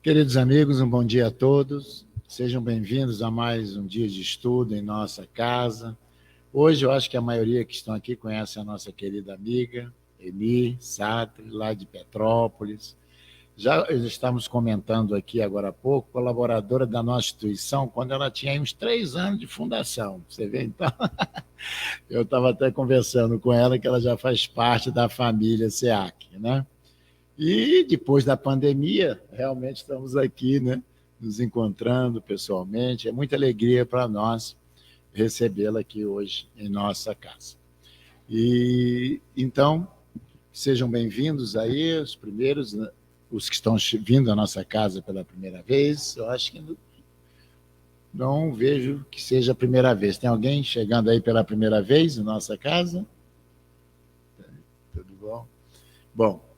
Queridos amigos, um bom dia a todos. Sejam bem-vindos a mais um dia de estudo em nossa casa. Hoje eu acho que a maioria que estão aqui conhece a nossa querida amiga, Eni Sartre, lá de Petrópolis. Já estamos comentando aqui agora há pouco, colaboradora da nossa instituição, quando ela tinha uns 3 anos de fundação. Você vê, então, eu estava até conversando com ela que ela já faz parte da família SEAC, né? E depois da pandemia, realmente estamos aqui, né? Nos encontrando pessoalmente. É muita alegria para nós recebê-la aqui hoje em nossa casa. E então, sejam bem-vindos aí, os primeiros, né? Os que estão vindo à nossa casa pela primeira vez. Eu acho que não vejo que seja a primeira vez. Tem alguém chegando aí pela primeira vez em nossa casa? Tudo bom? Bom,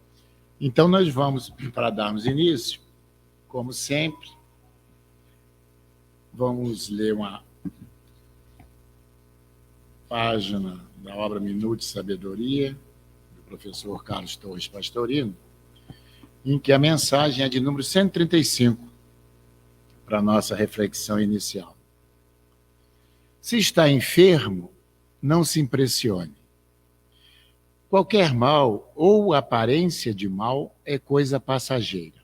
então nós vamos, para darmos início, como sempre, vamos ler uma página da obra Minuto de Sabedoria, do professor Carlos Torres Pastorino, em que a mensagem é de número 135, para a nossa reflexão inicial. Se está enfermo, não se impressione. Qualquer mal ou aparência de mal é coisa passageira.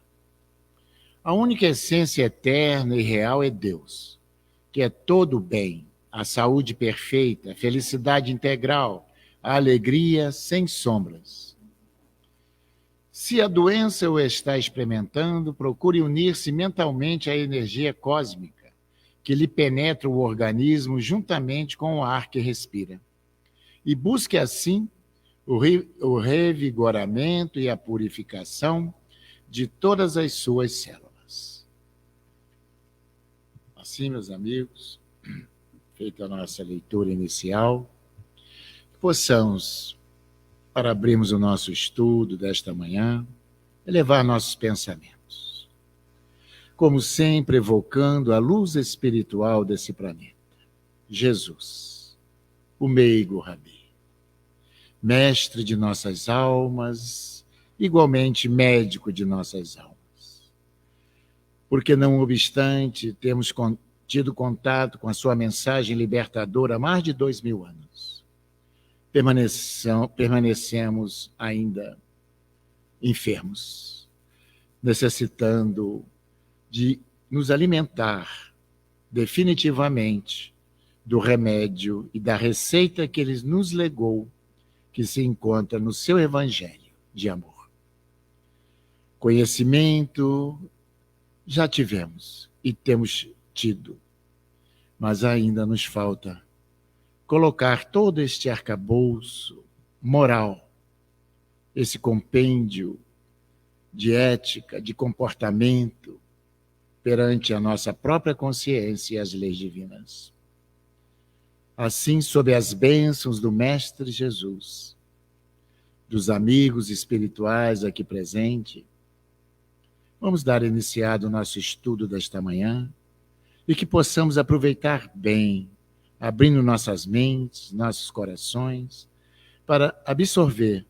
A única essência eterna e real é Deus, que é todo o bem, a saúde perfeita, a felicidade integral, a alegria sem sombras. Se a doença o está experimentando, procure unir-se mentalmente à energia cósmica, que lhe penetra o organismo juntamente com o ar que respira. E busque assim o revigoramento e a purificação de todas as suas células. Assim, meus amigos, feita a nossa leitura inicial, possamos, para abrirmos o nosso estudo desta manhã, elevar nossos pensamentos, como sempre evocando a luz espiritual desse planeta, Jesus, o meigo Rabi, mestre de nossas almas, igualmente médico de nossas almas. Porque, não obstante, temos tido contato com a sua mensagem libertadora há mais de 2000 anos. Permanecemos ainda enfermos, necessitando de nos alimentar definitivamente do remédio e da receita que ele nos legou, que se encontra no seu evangelho de amor. Conhecimento já tivemos e temos tido, mas ainda nos falta colocar todo este arcabouço moral, esse compêndio de ética, de comportamento, perante a nossa própria consciência e as leis divinas. Assim, sob as bênçãos do Mestre Jesus, dos amigos espirituais aqui presentes, vamos dar iniciado o nosso estudo desta manhã e que possamos aproveitar bem, abrindo nossas mentes, nossos corações, para absorver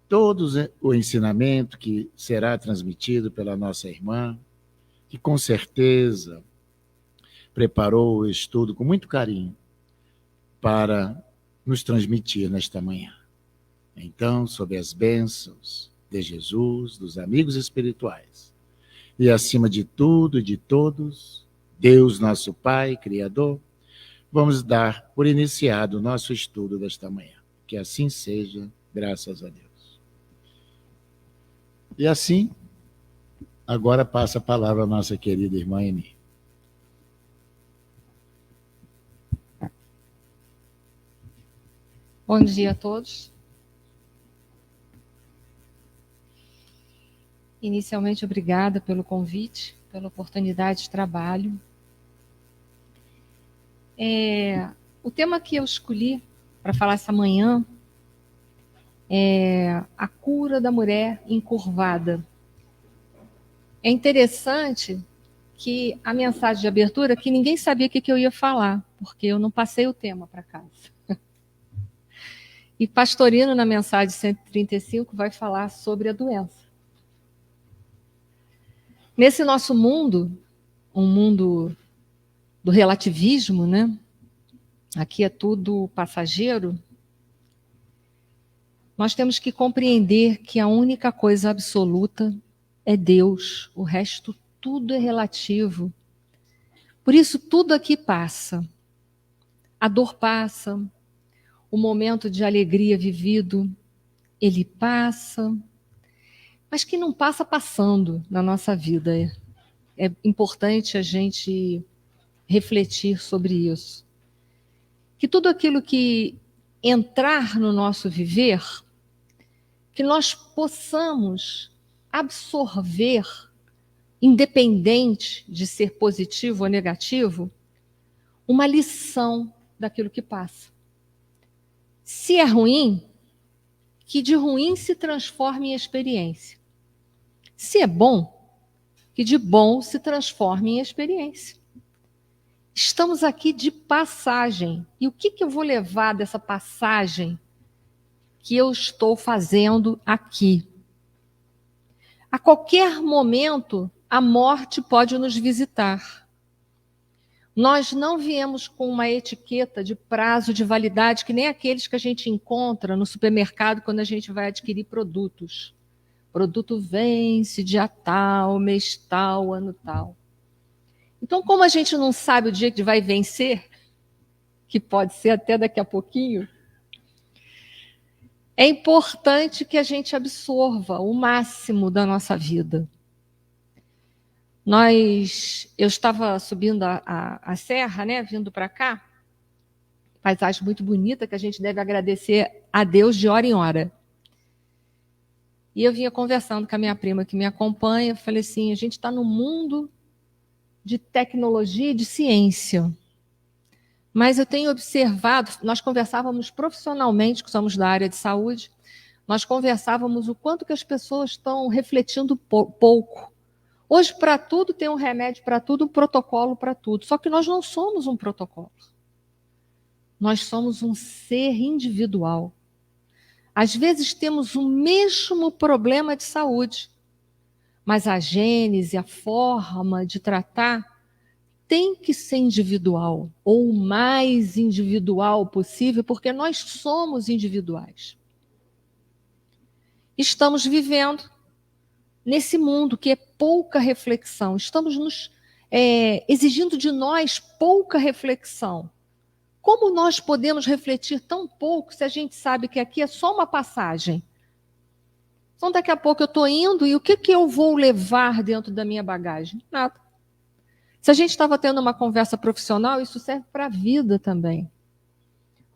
todo o ensinamento que será transmitido pela nossa irmã, que com certeza preparou o estudo com muito carinho para nos transmitir nesta manhã. Então, sob as bênçãos de Jesus, dos amigos espirituais, e acima de tudo e de todos, Deus, nosso Pai, Criador, vamos dar por iniciado o nosso estudo desta manhã. Que assim seja, graças a Deus. E assim, agora passa a palavra à nossa querida irmã Eni. Bom dia a todos. Inicialmente, obrigada pelo convite, pela oportunidade de trabalho. O tema que eu escolhi para falar essa manhã é a cura da mulher encurvada. É interessante que a mensagem de abertura, que ninguém sabia o que eu ia falar, porque eu não passei o tema para casa. E Pastorino, na mensagem 135, vai falar sobre a doença. Nesse nosso mundo, um mundo do relativismo, né? Aqui é tudo passageiro. Nós temos que compreender que a única coisa absoluta é Deus. O resto tudo é relativo. Por isso tudo aqui passa. A dor passa, o momento de alegria vivido, ele passa, mas que não passa passando na nossa vida. É importante a gente refletir sobre isso. Que tudo aquilo que entrar no nosso viver, que nós possamos absorver, independente de ser positivo ou negativo, uma lição daquilo que passa. Se é ruim, que de ruim se transforme em experiência. Se é bom, que de bom se transforme em experiência. Estamos aqui de passagem. E o que eu vou levar dessa passagem que eu estou fazendo aqui? A qualquer momento, a morte pode nos visitar. Nós não viemos com uma etiqueta de prazo de validade, que nem aqueles que a gente encontra no supermercado quando a gente vai adquirir produtos. Produto vence dia tal, mês tal, ano tal. Então, como a gente não sabe o dia que vai vencer, que pode ser até daqui a pouquinho, é importante que a gente absorva o máximo da nossa vida. Eu estava subindo a serra, né, vindo para cá, paisagem muito bonita que a gente deve agradecer a Deus de hora em hora. E eu vinha conversando com a minha prima que me acompanha, falei assim, a gente está num mundo de tecnologia e de ciência. Mas eu tenho observado, nós conversávamos profissionalmente, que somos da área de saúde, nós conversávamos o quanto que as pessoas estão refletindo pouco. Hoje, para tudo, tem um remédio para tudo, um protocolo para tudo. Só que nós não somos um protocolo. Nós somos um ser individual. Às vezes temos o mesmo problema de saúde, mas a gênese, a forma de tratar tem que ser individual, ou o mais individual possível, porque nós somos individuais. Estamos vivendo nesse mundo que é pouca reflexão, estamos nos exigindo de nós pouca reflexão. Como nós podemos refletir tão pouco se a gente sabe que aqui é só uma passagem? Então, daqui a pouco eu estou indo e o que eu vou levar dentro da minha bagagem? Nada. Se a gente estava tendo uma conversa profissional, isso serve para a vida também.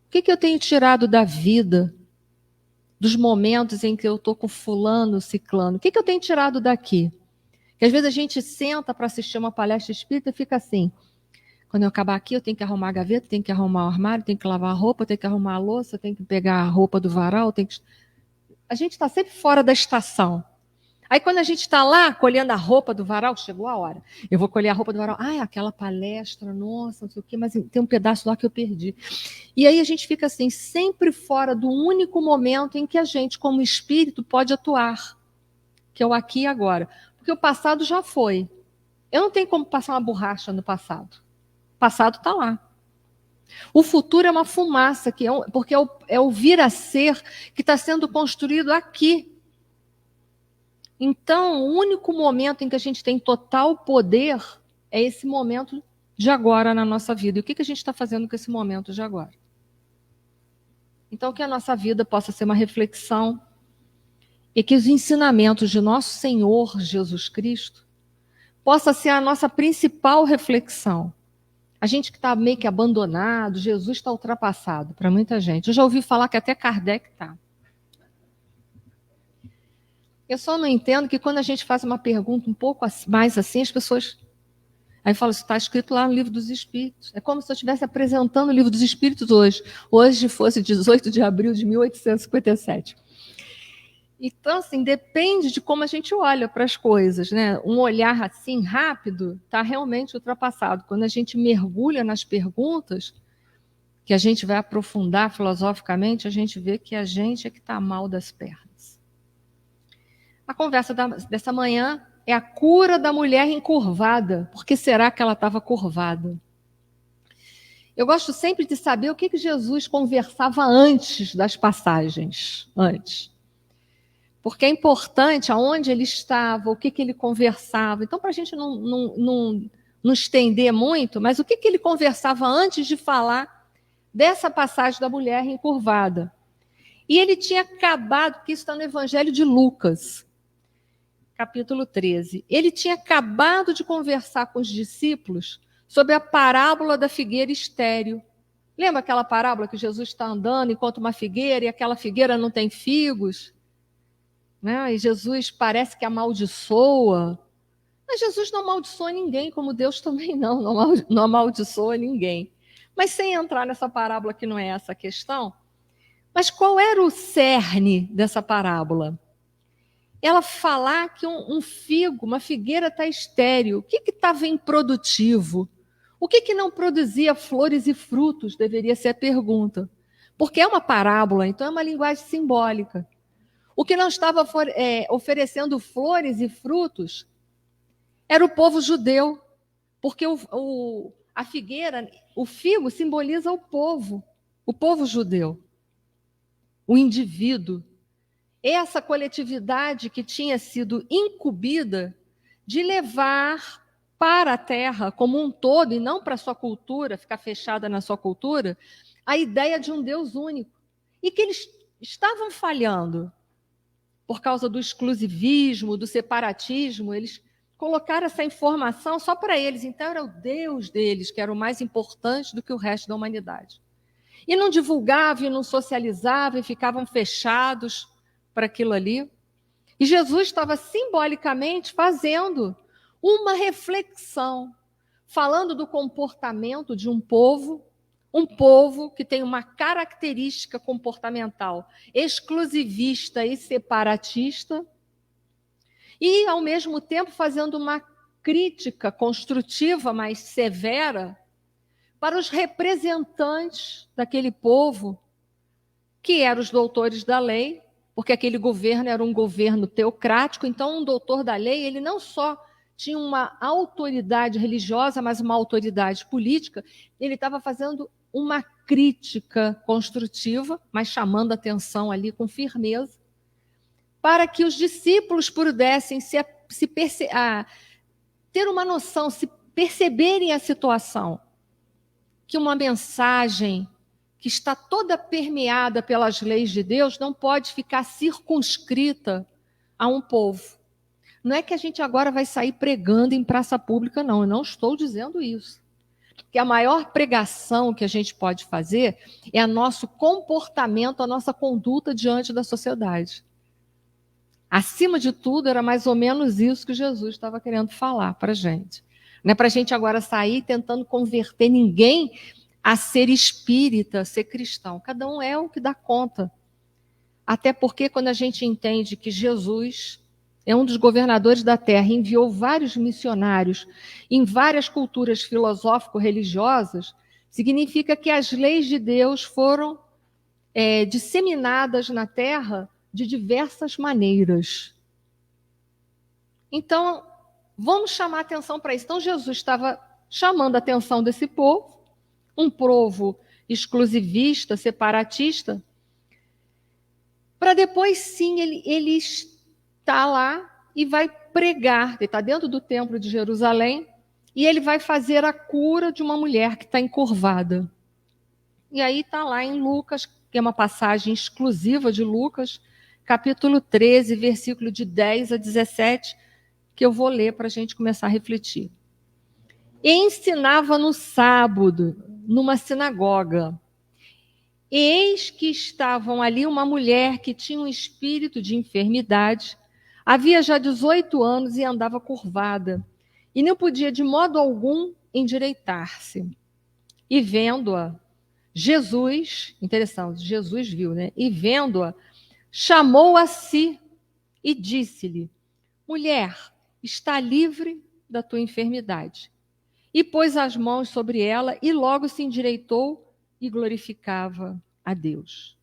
O que eu tenho tirado da vida, dos momentos em que eu estou com fulano, ciclano? O que eu tenho tirado daqui? Que às vezes a gente senta para assistir uma palestra espírita e fica assim, quando eu acabar aqui eu tenho que arrumar a gaveta, tenho que arrumar o armário, tenho que lavar a roupa, tenho que arrumar a louça, tenho que pegar a roupa do varal, A gente está sempre fora da estação. Aí quando a gente está lá colhendo a roupa do varal, chegou a hora. Eu vou colher a roupa do varal. Ah, é aquela palestra, nossa, não sei o quê, mas tem um pedaço lá que eu perdi. E aí a gente fica assim, sempre fora do único momento em que a gente, como espírito, pode atuar, que é o aqui e agora. Porque o passado já foi. Eu não tenho como passar uma borracha no passado. O passado está lá. O futuro é uma fumaça, porque é o vir a ser que está sendo construído aqui. Então, o único momento em que a gente tem total poder é esse momento de agora na nossa vida. E o que a gente está fazendo com esse momento de agora? Então, que a nossa vida possa ser uma reflexão e que os ensinamentos de nosso Senhor Jesus Cristo possa ser a nossa principal reflexão. A gente que está meio que abandonado, Jesus está ultrapassado para muita gente. Eu já ouvi falar que até Kardec está. Eu só não entendo que quando a gente faz uma pergunta um pouco mais assim, as pessoas... Aí fala, isso está escrito lá no Livro dos Espíritos. É como se eu estivesse apresentando o Livro dos Espíritos hoje. Hoje fosse 18 de abril de 1857. Então, assim, depende de como a gente olha para as coisas, né? Um olhar assim rápido está realmente ultrapassado. Quando a gente mergulha nas perguntas, que a gente vai aprofundar filosoficamente, a gente vê que a gente é que está mal das pernas. A conversa dessa manhã é a cura da mulher encurvada. Por que será que ela estava curvada? Eu gosto sempre de saber o que Jesus conversava antes das passagens. Antes. Porque é importante aonde ele estava, o que ele conversava. Então, para a gente não estender muito, mas o que ele conversava antes de falar dessa passagem da mulher encurvada? E ele tinha acabado, que isso está no Evangelho de Lucas, capítulo 13. Ele tinha acabado de conversar com os discípulos sobre a parábola da figueira estéril. Lembra aquela parábola que Jesus está andando enquanto uma figueira e aquela figueira não tem figos? Né? E Jesus parece que amaldiçoa. Mas Jesus não amaldiçoa ninguém, como Deus também não amaldiçoa ninguém. Mas sem entrar nessa parábola, que não é essa a questão. Mas qual era o cerne dessa parábola? Ela falar que um figo, uma figueira está estéril. O que estava improdutivo? O que não produzia flores e frutos? Deveria ser a pergunta. Porque é uma parábola, então é uma linguagem simbólica. O que não estava oferecendo flores e frutos era o povo judeu. Porque a figueira, o figo simboliza o povo judeu, o indivíduo. Essa coletividade que tinha sido incumbida de levar para a terra como um todo, e não para a sua cultura, ficar fechada na sua cultura, a ideia de um Deus único. E que eles estavam falhando por causa do exclusivismo, do separatismo. Eles colocaram essa informação só para eles. Então era o Deus deles que era o mais importante do que o resto da humanidade. E não divulgavam, e não socializavam, e ficavam fechados para aquilo ali. E Jesus estava simbolicamente fazendo uma reflexão, falando do comportamento de um povo que tem uma característica comportamental exclusivista e separatista, e, ao mesmo tempo, fazendo uma crítica construtiva, mas severa, para os representantes daquele povo, que eram os doutores da lei, porque aquele governo era um governo teocrático. Então, um doutor da lei, ele não só tinha uma autoridade religiosa, mas uma autoridade política. Ele estava fazendo uma crítica construtiva, mas chamando a atenção ali com firmeza, para que os discípulos pudessem ter uma noção, se perceberem a situação, que uma mensagem que está toda permeada pelas leis de Deus não pode ficar circunscrita a um povo. Não é que a gente agora vai sair pregando em praça pública, não. Eu não estou dizendo isso. Porque a maior pregação que a gente pode fazer é o nosso comportamento, a nossa conduta diante da sociedade. Acima de tudo, era mais ou menos isso que Jesus estava querendo falar para a gente. Não é para a gente agora sair tentando converter ninguém a ser espírita, a ser cristão. Cada um é o que dá conta. Até porque quando a gente entende que Jesus é um dos governadores da terra, enviou vários missionários em várias culturas filosófico-religiosas, significa que as leis de Deus foram disseminadas na terra de diversas maneiras. Então, vamos chamar atenção para isso. Então, Jesus estava chamando a atenção desse povo, um povo exclusivista, separatista, para depois sim ele está lá e vai pregar. Ele está dentro do templo de Jerusalém e ele vai fazer a cura de uma mulher que está encurvada. E aí está lá em Lucas, que é uma passagem exclusiva de Lucas, capítulo 13, versículo de 10 a 17, que eu vou ler para a gente começar a refletir. E ensinava no sábado, numa sinagoga. Eis que estavam ali uma mulher que tinha um espírito de enfermidade, havia já 18 anos e andava curvada, e não podia de modo algum endireitar-se. E vendo-a, Jesus, interessante, Jesus viu, né? E vendo-a, chamou a si e disse-lhe: mulher, está livre da tua enfermidade. E pôs as mãos sobre ela e logo se endireitou e glorificava a Deus.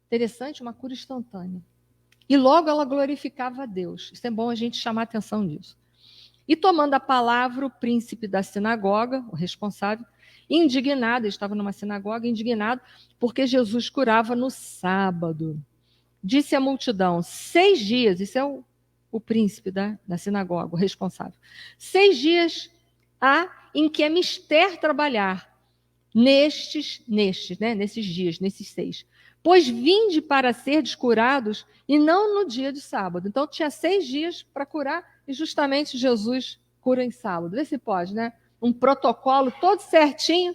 Interessante, uma cura instantânea. E logo ela glorificava a Deus. Isso é bom a gente chamar a atenção disso. E tomando a palavra, o príncipe da sinagoga, o responsável, indignado, ele estava numa sinagoga, indignado, porque Jesus curava no sábado. Disse à multidão, 6 dias, isso é o príncipe da sinagoga, o responsável, 6 dias há em que é mister trabalhar, nesses dias, nesses 6. Pois vinde para serdes curados, e não no dia de sábado. Então tinha 6 dias para curar, e justamente Jesus cura em sábado. Vê se pode, né? Um protocolo todo certinho.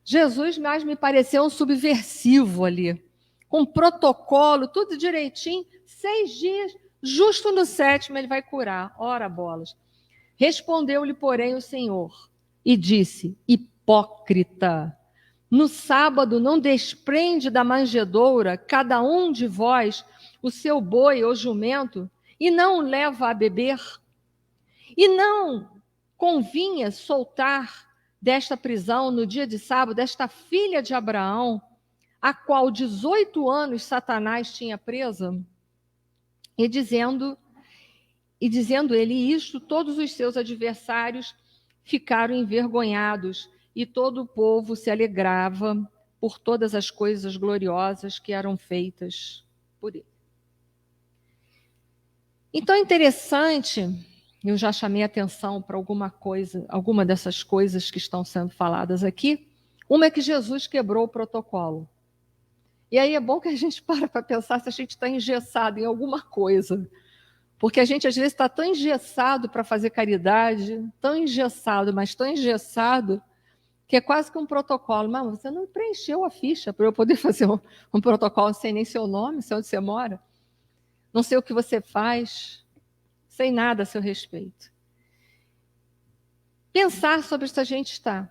Jesus mais me pareceu um subversivo ali. Com protocolo, tudo direitinho. 6 dias, justo no 7º ele vai curar. Ora bolas. Respondeu-lhe, porém, o Senhor e disse, hipócrita, no sábado não desprende da manjedoura cada um de vós o seu boi ou jumento e não o leva a beber? E não convinha soltar desta prisão no dia de sábado esta filha de Abraão, a qual 18 anos Satanás tinha presa? E dizendo ele isto, todos os seus adversários ficaram envergonhados e todo o povo se alegrava por todas as coisas gloriosas que eram feitas por ele. Então é interessante, eu já chamei atenção para alguma dessas coisas que estão sendo faladas aqui. Uma é que Jesus quebrou o protocolo. E aí é bom que a gente para pensar se a gente está engessado em alguma coisa. Porque a gente, às vezes, está tão engessado para fazer caridade, tão engessado, mas tão engessado, que é quase que um protocolo. Mas você não preencheu a ficha para eu poder fazer um protocolo sem nem seu nome, sei onde você mora. Não sei o que você faz, sem nada a seu respeito. Pensar sobre isso a gente está.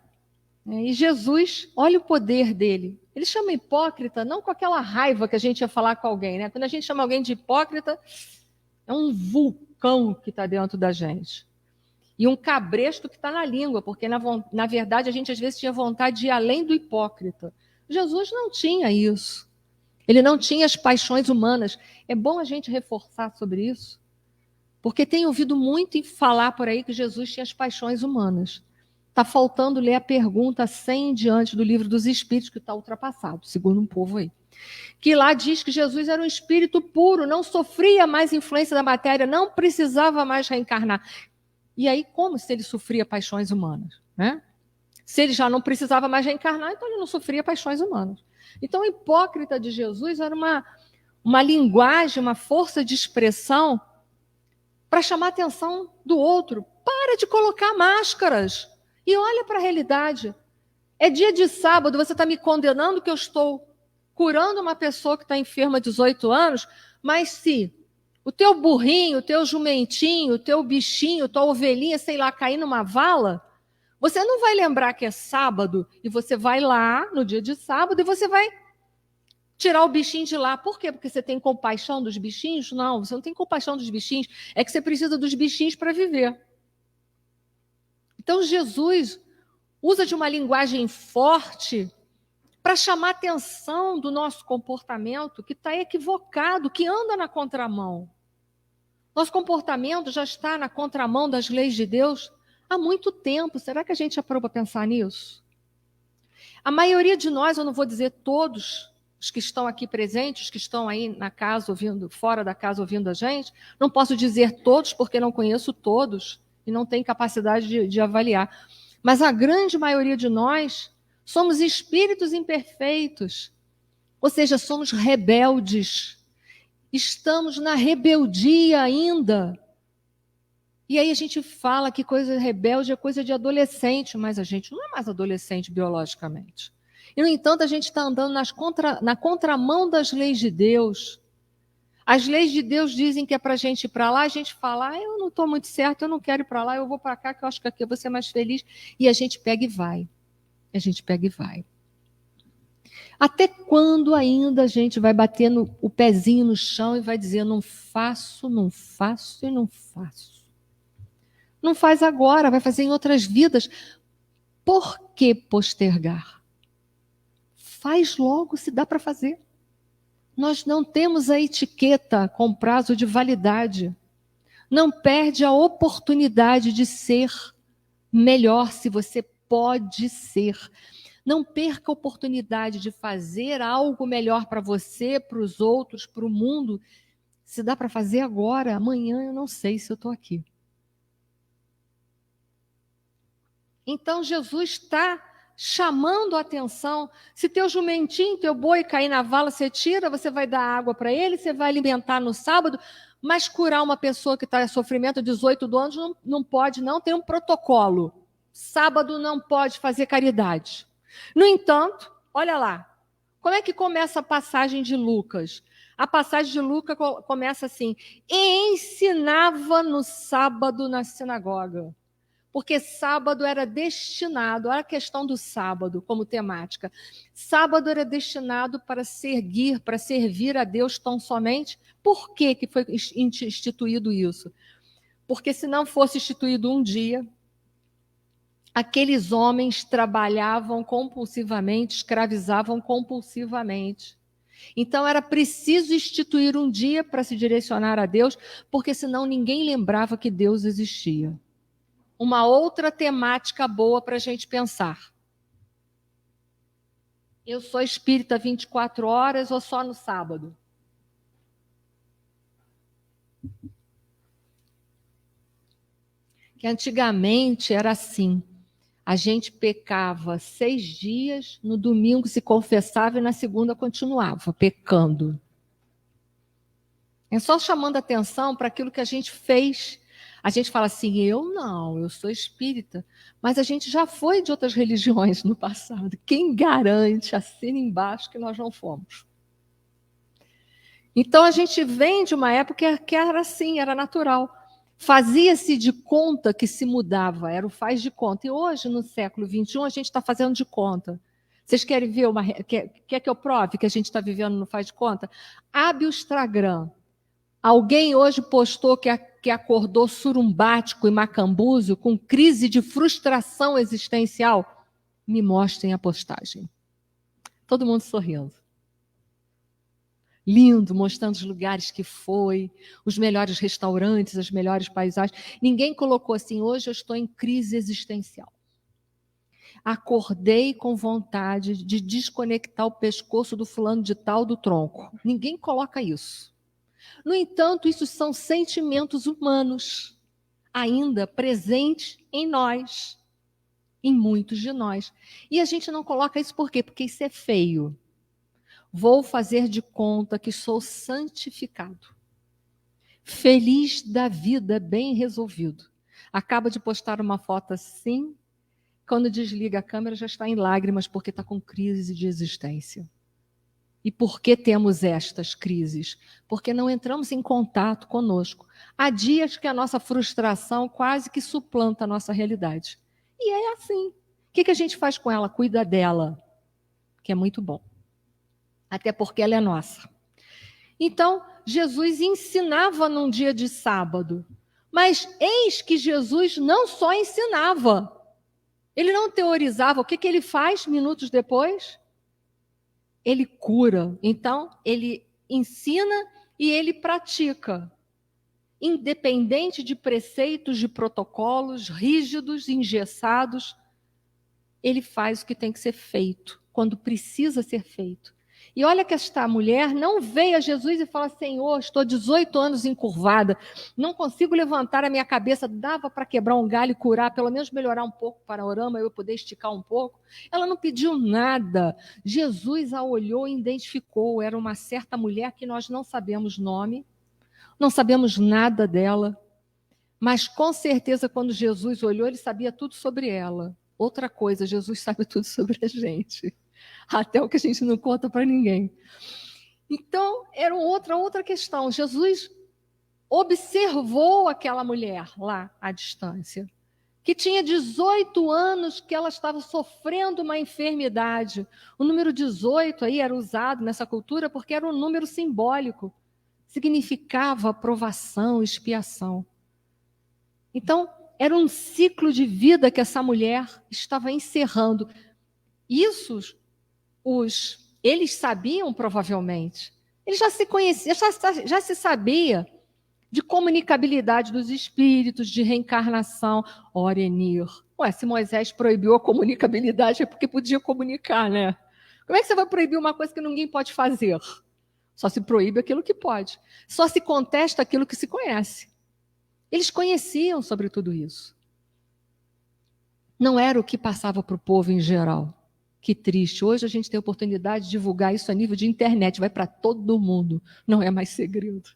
E Jesus, olha o poder dele. Ele chama hipócrita, não com aquela raiva que a gente ia falar com alguém, né? Quando a gente chama alguém de hipócrita, é um vulcão que está dentro da gente. E um cabresto que está na língua, porque, na verdade, a gente às vezes tinha vontade de ir além do hipócrita. Jesus não tinha isso. Ele não tinha as paixões humanas. É bom a gente reforçar sobre isso, porque tem ouvido muito falar por aí que Jesus tinha as paixões humanas. Está faltando ler a pergunta 100 diante do livro dos Espíritos, que está ultrapassado, segundo um povo aí. Que lá diz que Jesus era um espírito puro, não sofria mais influência da matéria, não precisava mais reencarnar. E aí, como se ele sofria paixões humanas? Né? Se ele já não precisava mais reencarnar, então ele não sofria paixões humanas. Então, o hipócrita de Jesus era uma linguagem, uma força de expressão para chamar a atenção do outro. Para de colocar máscaras e olha para a realidade. É dia de sábado, você está me condenando que eu estou curando uma pessoa que está enferma há 18 anos, mas se o teu burrinho, o teu jumentinho, o teu bichinho, tua ovelhinha, sei lá, cair numa vala, você não vai lembrar que é sábado e você vai lá no dia de sábado e você vai tirar o bichinho de lá. Por quê? Porque você tem compaixão dos bichinhos? Não, você não tem compaixão dos bichinhos. É que você precisa dos bichinhos para viver. Então, Jesus usa de uma linguagem forte para chamar a atenção do nosso comportamento que está equivocado, que anda na contramão. Nosso comportamento já está na contramão das leis de Deus há muito tempo. Será que a gente já parou para pensar nisso? A maioria de nós, eu não vou dizer todos, os que estão aqui presentes, os que estão aí na casa ouvindo, fora da casa ouvindo a gente, não posso dizer todos porque não conheço todos e não tenho capacidade de avaliar. Mas a grande maioria de nós somos espíritos imperfeitos, ou seja, somos rebeldes. Estamos na rebeldia ainda. E aí a gente fala que coisa rebelde é coisa de adolescente, mas a gente não é mais adolescente biologicamente. E, no entanto, a gente está andando na contramão das leis de Deus. As leis de Deus dizem que é para a gente ir para lá, a gente fala, eu não estou muito certo, eu não quero ir para lá, eu vou para cá, que eu acho que aqui eu vou ser mais feliz. E a gente pega e vai. A gente pega e vai. Até quando ainda a gente vai batendo o pezinho no chão e vai dizer, não faço, não faço e não faço. Não faz agora, vai fazer em outras vidas. Por que postergar? Faz logo, se dá para fazer. Nós não temos a etiqueta com prazo de validade. Não perde a oportunidade de ser melhor se você pode ser. Não perca a oportunidade de fazer algo melhor para você, para os outros, para o mundo. Se dá para fazer agora, amanhã eu não sei se eu estou aqui. Então Jesus está chamando a atenção. Se teu jumentinho, teu boi cair na vala, você tira, você vai dar água para ele, você vai alimentar no sábado, mas curar uma pessoa que está em sofrimento, 18 anos, não pode, não, tem um protocolo. Sábado não pode fazer caridade. No entanto, olha lá, como é que começa a passagem de Lucas? A passagem de Lucas começa assim: e ensinava no sábado na sinagoga. Porque sábado era destinado, olha a questão do sábado como temática. Sábado era destinado para servir a Deus tão somente. Por que foi instituído isso? Porque se não fosse instituído um dia, aqueles homens trabalhavam compulsivamente, escravizavam compulsivamente. Então era preciso instituir um dia para se direcionar a Deus, porque senão ninguém lembrava que Deus existia. Uma outra temática boa para a gente pensar. Eu sou espírita 24 horas ou só no sábado? Que antigamente era assim. A gente pecava 6 dias, no domingo se confessava e na segunda continuava pecando. É só chamando atenção para aquilo que a gente fez. A gente fala assim, eu sou espírita, mas a gente já foi de outras religiões no passado. Quem garante, assina embaixo, que nós não fomos. Então a gente vem de uma época que era assim, era natural. Fazia-se de conta que se mudava, era o faz de conta. E hoje, no século XXI, a gente está fazendo de conta. Vocês querem ver quer que eu prove que a gente está vivendo no faz de conta? Abre o Instagram. Alguém hoje postou que acordou surumbático e macambúzio, com crise de frustração existencial? Me mostrem a postagem. Todo mundo sorrindo. Lindo, mostrando os lugares que foi, os melhores restaurantes, as melhores paisagens. Ninguém colocou assim, hoje eu estou em crise existencial. Acordei com vontade de desconectar o pescoço do fulano de tal do tronco. Ninguém coloca isso. No entanto, isso são sentimentos humanos, ainda presentes em nós, em muitos de nós. E a gente não coloca isso por quê? Porque isso é feio. Vou fazer de conta que sou santificado. Feliz da vida, bem resolvido. Acaba de postar uma foto assim, quando desliga a câmera já está em lágrimas porque está com crise de existência. E por que temos estas crises? Porque não entramos em contato conosco. Há dias que a nossa frustração quase que suplanta a nossa realidade. E é assim. O que a gente faz com ela? Cuida dela, que é muito bom. Até porque ela é nossa. Então, Jesus ensinava num dia de sábado. Mas eis que Jesus não só ensinava. Ele não teorizava. O que ele faz minutos depois? Ele cura. Então, ele ensina e ele pratica. Independente de preceitos, de protocolos rígidos, engessados, ele faz o que tem que ser feito, quando precisa ser feito. E olha que esta mulher não veio a Jesus e fala, Senhor, estou 18 anos encurvada, não consigo levantar a minha cabeça, dava para quebrar um galho e curar, pelo menos melhorar um pouco o panorama, eu poder esticar um pouco. Ela não pediu nada. Jesus a olhou e identificou, era uma certa mulher que nós não sabemos nome, não sabemos nada dela, mas com certeza quando Jesus olhou, ele sabia tudo sobre ela. Outra coisa, Jesus sabe tudo sobre a gente. Até o que a gente não conta para ninguém. Então, era outra questão. Jesus observou aquela mulher lá à distância, que tinha 18 anos, que ela estava sofrendo uma enfermidade. O número 18 aí era usado nessa cultura porque era um número simbólico. Significava aprovação, expiação. Então, era um ciclo de vida que essa mulher estava encerrando. Isso eles sabiam provavelmente. Eles já se conheciam, já se sabia de comunicabilidade dos espíritos, de reencarnação. Orenir. Ué, se Moisés proibiu a comunicabilidade é porque podia comunicar, né? Como é que você vai proibir uma coisa que ninguém pode fazer? Só se proíbe aquilo que pode. Só se contesta aquilo que se conhece. Eles conheciam sobre tudo isso. Não era o que passava para o povo em geral. Que triste. Hoje a gente tem a oportunidade de divulgar isso a nível de internet. Vai para todo mundo. Não é mais segredo.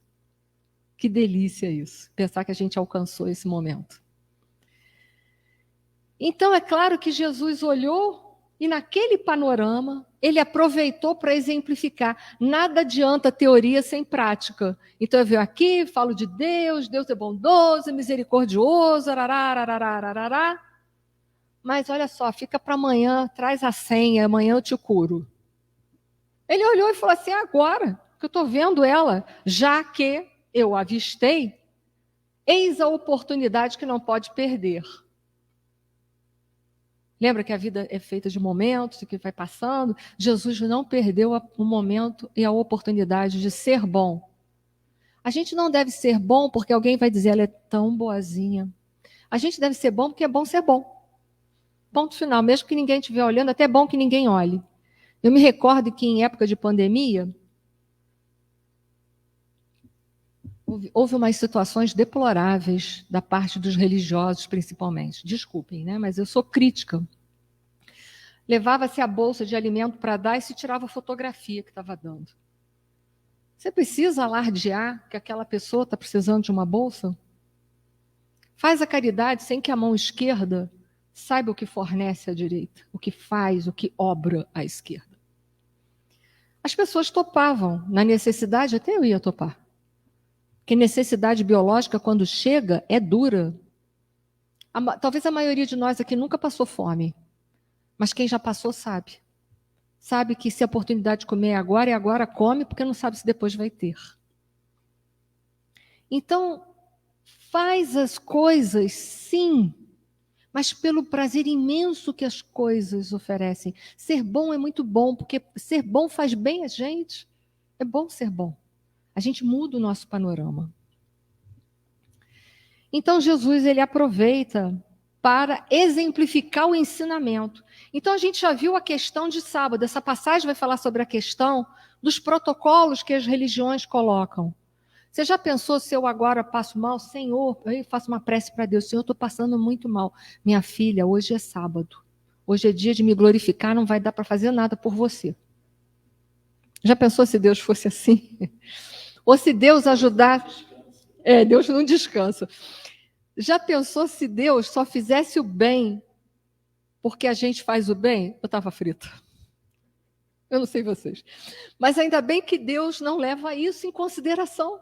Que delícia isso. Pensar que a gente alcançou esse momento. Então, é claro que Jesus olhou e naquele panorama, ele aproveitou para exemplificar. Nada adianta teoria sem prática. Então, eu venho aqui, falo de Deus, Deus é bondoso, misericordioso, arará. Mas olha só, fica para amanhã, traz a senha, amanhã eu te curo. Ele olhou e falou assim, agora que eu estou vendo ela, já que eu avistei, eis a oportunidade que não pode perder. Lembra que a vida é feita de momentos e que vai passando? Jesus não perdeu o momento e a oportunidade de ser bom. A gente não deve ser bom porque alguém vai dizer, ela é tão boazinha. A gente deve ser bom porque é bom ser bom. Ponto final. Mesmo que ninguém estiver olhando, até é bom que ninguém olhe. Eu me recordo que em época de pandemia, houve umas situações deploráveis da parte dos religiosos, principalmente. Desculpem, né? Mas eu sou crítica. Levava-se a bolsa de alimento para dar e se tirava a fotografia que estava dando. Você precisa alardear que aquela pessoa está precisando de uma bolsa? Faz a caridade sem que a mão esquerda saiba o que fornece à direita, o que faz, o que obra à esquerda. As pessoas topavam. Na necessidade, até eu ia topar. Porque necessidade biológica, quando chega, é dura. Talvez a maioria de nós aqui nunca passou fome. Mas quem já passou sabe. Sabe que se a oportunidade de comer é agora come, porque não sabe se depois vai ter. Então, faz as coisas, sim, mas pelo prazer imenso que as coisas oferecem. Ser bom é muito bom, porque ser bom faz bem a gente. É bom ser bom. A gente muda o nosso panorama. Então, Jesus, ele aproveita para exemplificar o ensinamento. Então, a gente já viu a questão de sábado. Essa passagem vai falar sobre a questão dos protocolos que as religiões colocam. Você já pensou se eu agora passo mal? Senhor, eu faço uma prece para Deus. Senhor, eu estou passando muito mal. Minha filha, hoje é sábado. Hoje é dia de me glorificar, não vai dar para fazer nada por você. Já pensou se Deus fosse assim? Ou se Deus ajudar... Deus não descansa. Já pensou se Deus só fizesse o bem porque a gente faz o bem? Eu estava frita. Eu não sei vocês. Mas ainda bem que Deus não leva isso em consideração.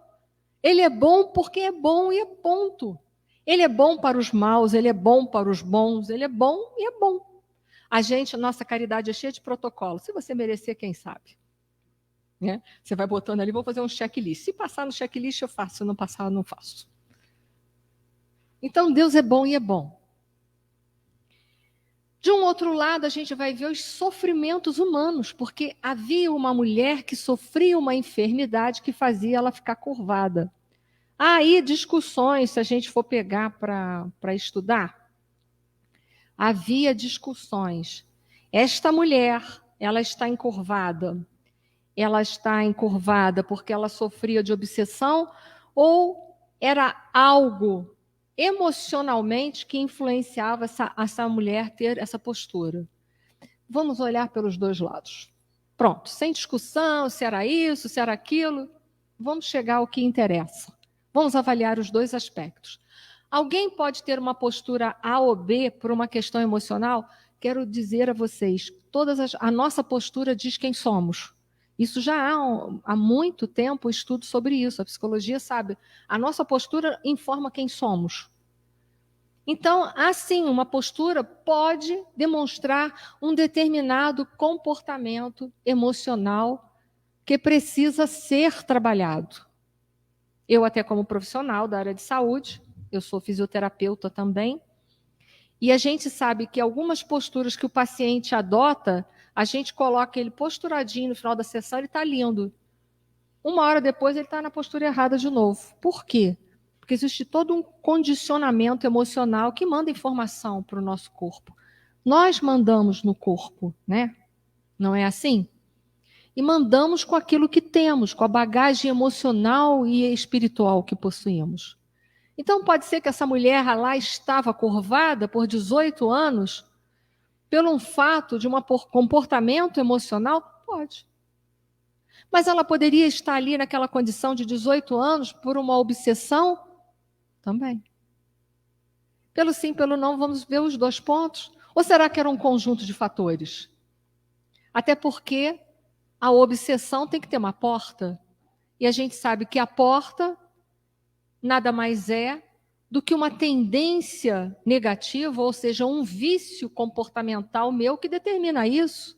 Ele é bom porque é bom e é ponto. Ele é bom para os maus, ele é bom para os bons, ele é bom e é bom. A nossa caridade é cheia de protocolo. Se você merecer, quem sabe? Né? Você vai botando ali, vou fazer um checklist. Se passar no checklist, eu faço. Se não passar, eu não faço. Então, Deus é bom e é bom. De um outro lado, a gente vai ver os sofrimentos humanos, porque havia uma mulher que sofria uma enfermidade que fazia ela ficar curvada. Há aí discussões, se a gente for pegar para estudar. Havia discussões. Esta mulher, ela está encurvada. Ela está encurvada porque ela sofria de obsessão ou era algo emocionalmente que influenciava essa mulher ter essa postura. Vamos olhar pelos dois lados. Pronto, sem discussão, se era isso, se era aquilo. Vamos chegar ao que interessa. Vamos avaliar os dois aspectos. Alguém pode ter uma postura A ou B por uma questão emocional? Quero dizer a vocês, a nossa postura diz quem somos. Isso já há muito tempo estudo sobre isso. A psicologia sabe. A nossa postura informa quem somos. Então, assim, uma postura pode demonstrar um determinado comportamento emocional que precisa ser trabalhado. Eu, até como profissional da área de saúde, eu sou fisioterapeuta também, e a gente sabe que algumas posturas que o paciente adota, a gente coloca ele posturadinho no final da sessão, ele está lindo. uma hora depois ele está na postura errada de novo. Por quê? Porque existe todo um condicionamento emocional que manda informação para o nosso corpo. Nós mandamos no corpo, né? Não é assim? E mandamos com aquilo que temos, com a bagagem emocional e espiritual que possuímos. Então pode ser que essa mulher lá estava curvada por 18 anos pelo fato de um comportamento emocional? Pode. Mas ela poderia estar ali naquela condição de 18 anos por uma obsessão? Também. Pelo sim, pelo não, vamos ver os dois pontos? Ou será que era um conjunto de fatores? Até porque a obsessão tem que ter uma porta. E a gente sabe que a porta nada mais é do que uma tendência negativa, ou seja, um vício comportamental meu que determina isso.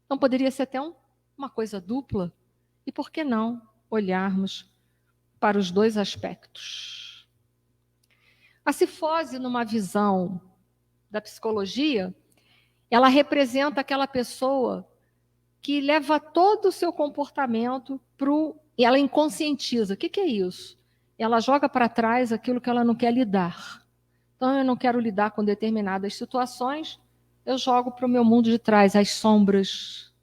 Então poderia ser até uma coisa dupla. E por que não olharmos para os dois aspectos? A cifose, numa visão da psicologia, ela representa aquela pessoa que leva todo o seu comportamento e ela inconscientiza. O que é isso? Ela joga para trás aquilo que ela não quer lidar. Então, eu não quero lidar com determinadas situações, eu jogo para o meu mundo de trás, as sombras.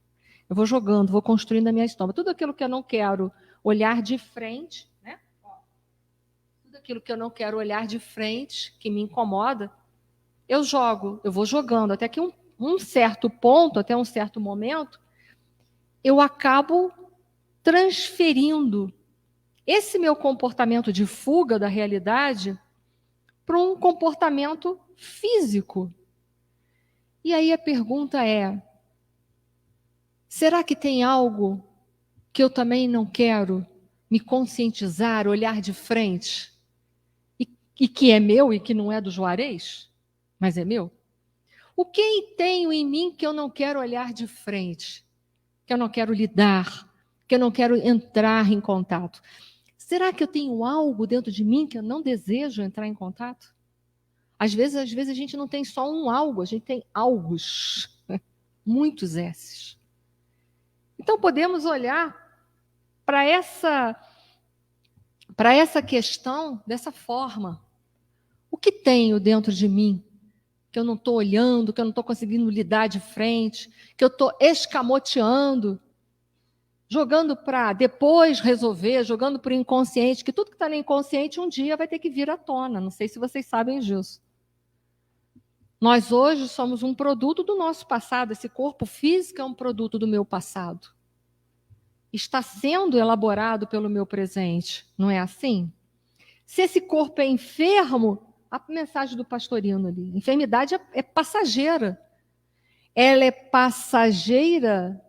Eu vou jogando, vou construindo a minha sombra. Tudo aquilo que eu não quero olhar de frente, né? Tudo aquilo que eu não quero olhar de frente, que me incomoda, eu jogo, eu vou jogando, até que um certo ponto, até um certo momento, eu acabo transferindo esse meu comportamento de fuga da realidade para um comportamento físico. E aí a pergunta é: será que tem algo que eu também não quero me conscientizar, olhar de frente, e que é meu e que não é do Juarez, mas é meu? O que tenho em mim que eu não quero olhar de frente, que eu não quero lidar, que eu não quero entrar em contato? Será que eu tenho algo dentro de mim que eu não desejo entrar em contato? Às vezes a gente não tem só um algo, a gente tem algos, muitos S's. Então podemos olhar para essa questão dessa forma. O que tenho dentro de mim que eu não estou olhando, que eu não estou conseguindo lidar de frente, que eu estou escamoteando, jogando para depois resolver, jogando para o inconsciente, que tudo que está no inconsciente um dia vai ter que vir à tona. Não sei se vocês sabem disso. Nós hoje somos um produto do nosso passado. Esse corpo físico é um produto do meu passado. Está sendo elaborado pelo meu presente. Não é assim? Se esse corpo é enfermo, a mensagem do pastorino ali, enfermidade é passageira. Ela é passageira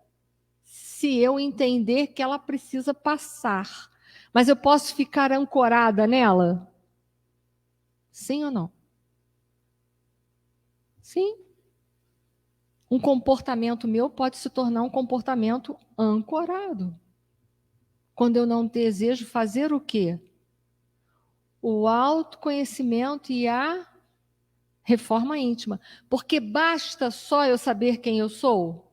se eu entender que ela precisa passar. Mas eu posso ficar ancorada nela? Sim ou não? Sim. Um comportamento meu pode se tornar um comportamento ancorado. Quando eu não desejo fazer o quê? O autoconhecimento e a reforma íntima. Porque basta só eu saber quem eu sou?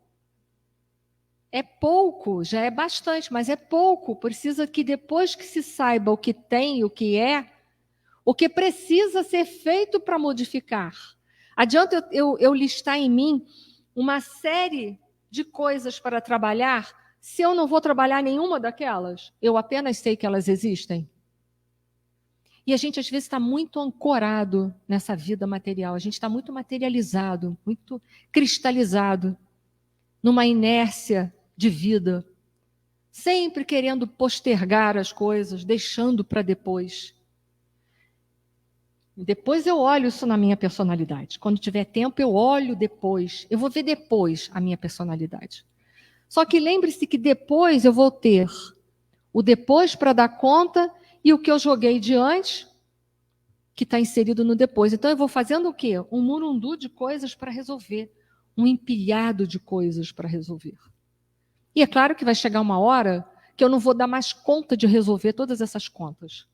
É pouco, já é bastante, mas é pouco. Precisa que depois que se saiba o que tem, o que precisa ser feito para modificar. Adianta eu listar em mim uma série de coisas para trabalhar, se eu não vou trabalhar nenhuma daquelas, eu apenas sei que elas existem. E a gente, às vezes, está muito ancorado nessa vida material. A gente está muito materializado, muito cristalizado, numa inércia de vida, sempre querendo postergar as coisas, deixando para depois. Depois eu olho isso na minha personalidade. Quando tiver tempo, eu olho depois. Eu vou ver depois a minha personalidade. Só que lembre-se que depois eu vou ter o depois para dar conta e o que eu joguei de antes, que está inserido no depois. Então eu vou fazendo o quê? Um murundu de coisas para resolver. Um empilhado de coisas para resolver. E é claro que vai chegar uma hora que eu não vou dar mais conta de resolver todas essas contas.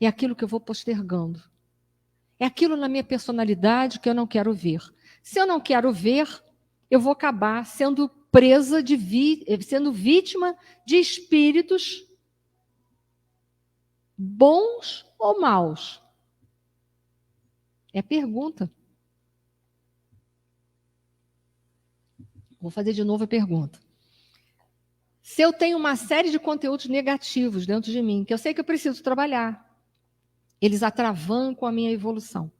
É aquilo que eu vou postergando. É aquilo na minha personalidade que eu não quero ver. Se eu não quero ver, eu vou acabar sendo presa, sendo vítima de espíritos bons ou maus? É pergunta. Vou fazer de novo a pergunta. Se eu tenho uma série de conteúdos negativos dentro de mim, que eu sei que eu preciso trabalhar, eles atravancam a minha evolução.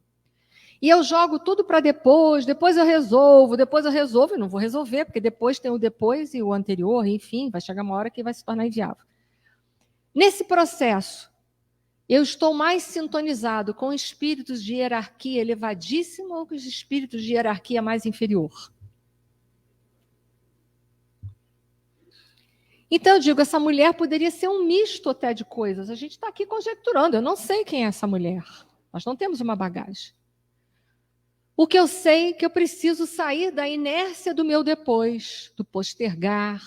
E eu jogo tudo para depois eu resolvo, e não vou resolver, porque depois tem o depois e o anterior, enfim, vai chegar uma hora que vai se tornar inviável. Nesse processo, eu estou mais sintonizado com espíritos de hierarquia elevadíssima ou com os espíritos de hierarquia mais inferior? Então, eu digo, essa mulher poderia ser um misto até de coisas. A gente está aqui conjecturando, eu não sei quem é essa mulher. Nós não temos uma bagagem. O que eu sei é que eu preciso sair da inércia do meu depois, do postergar,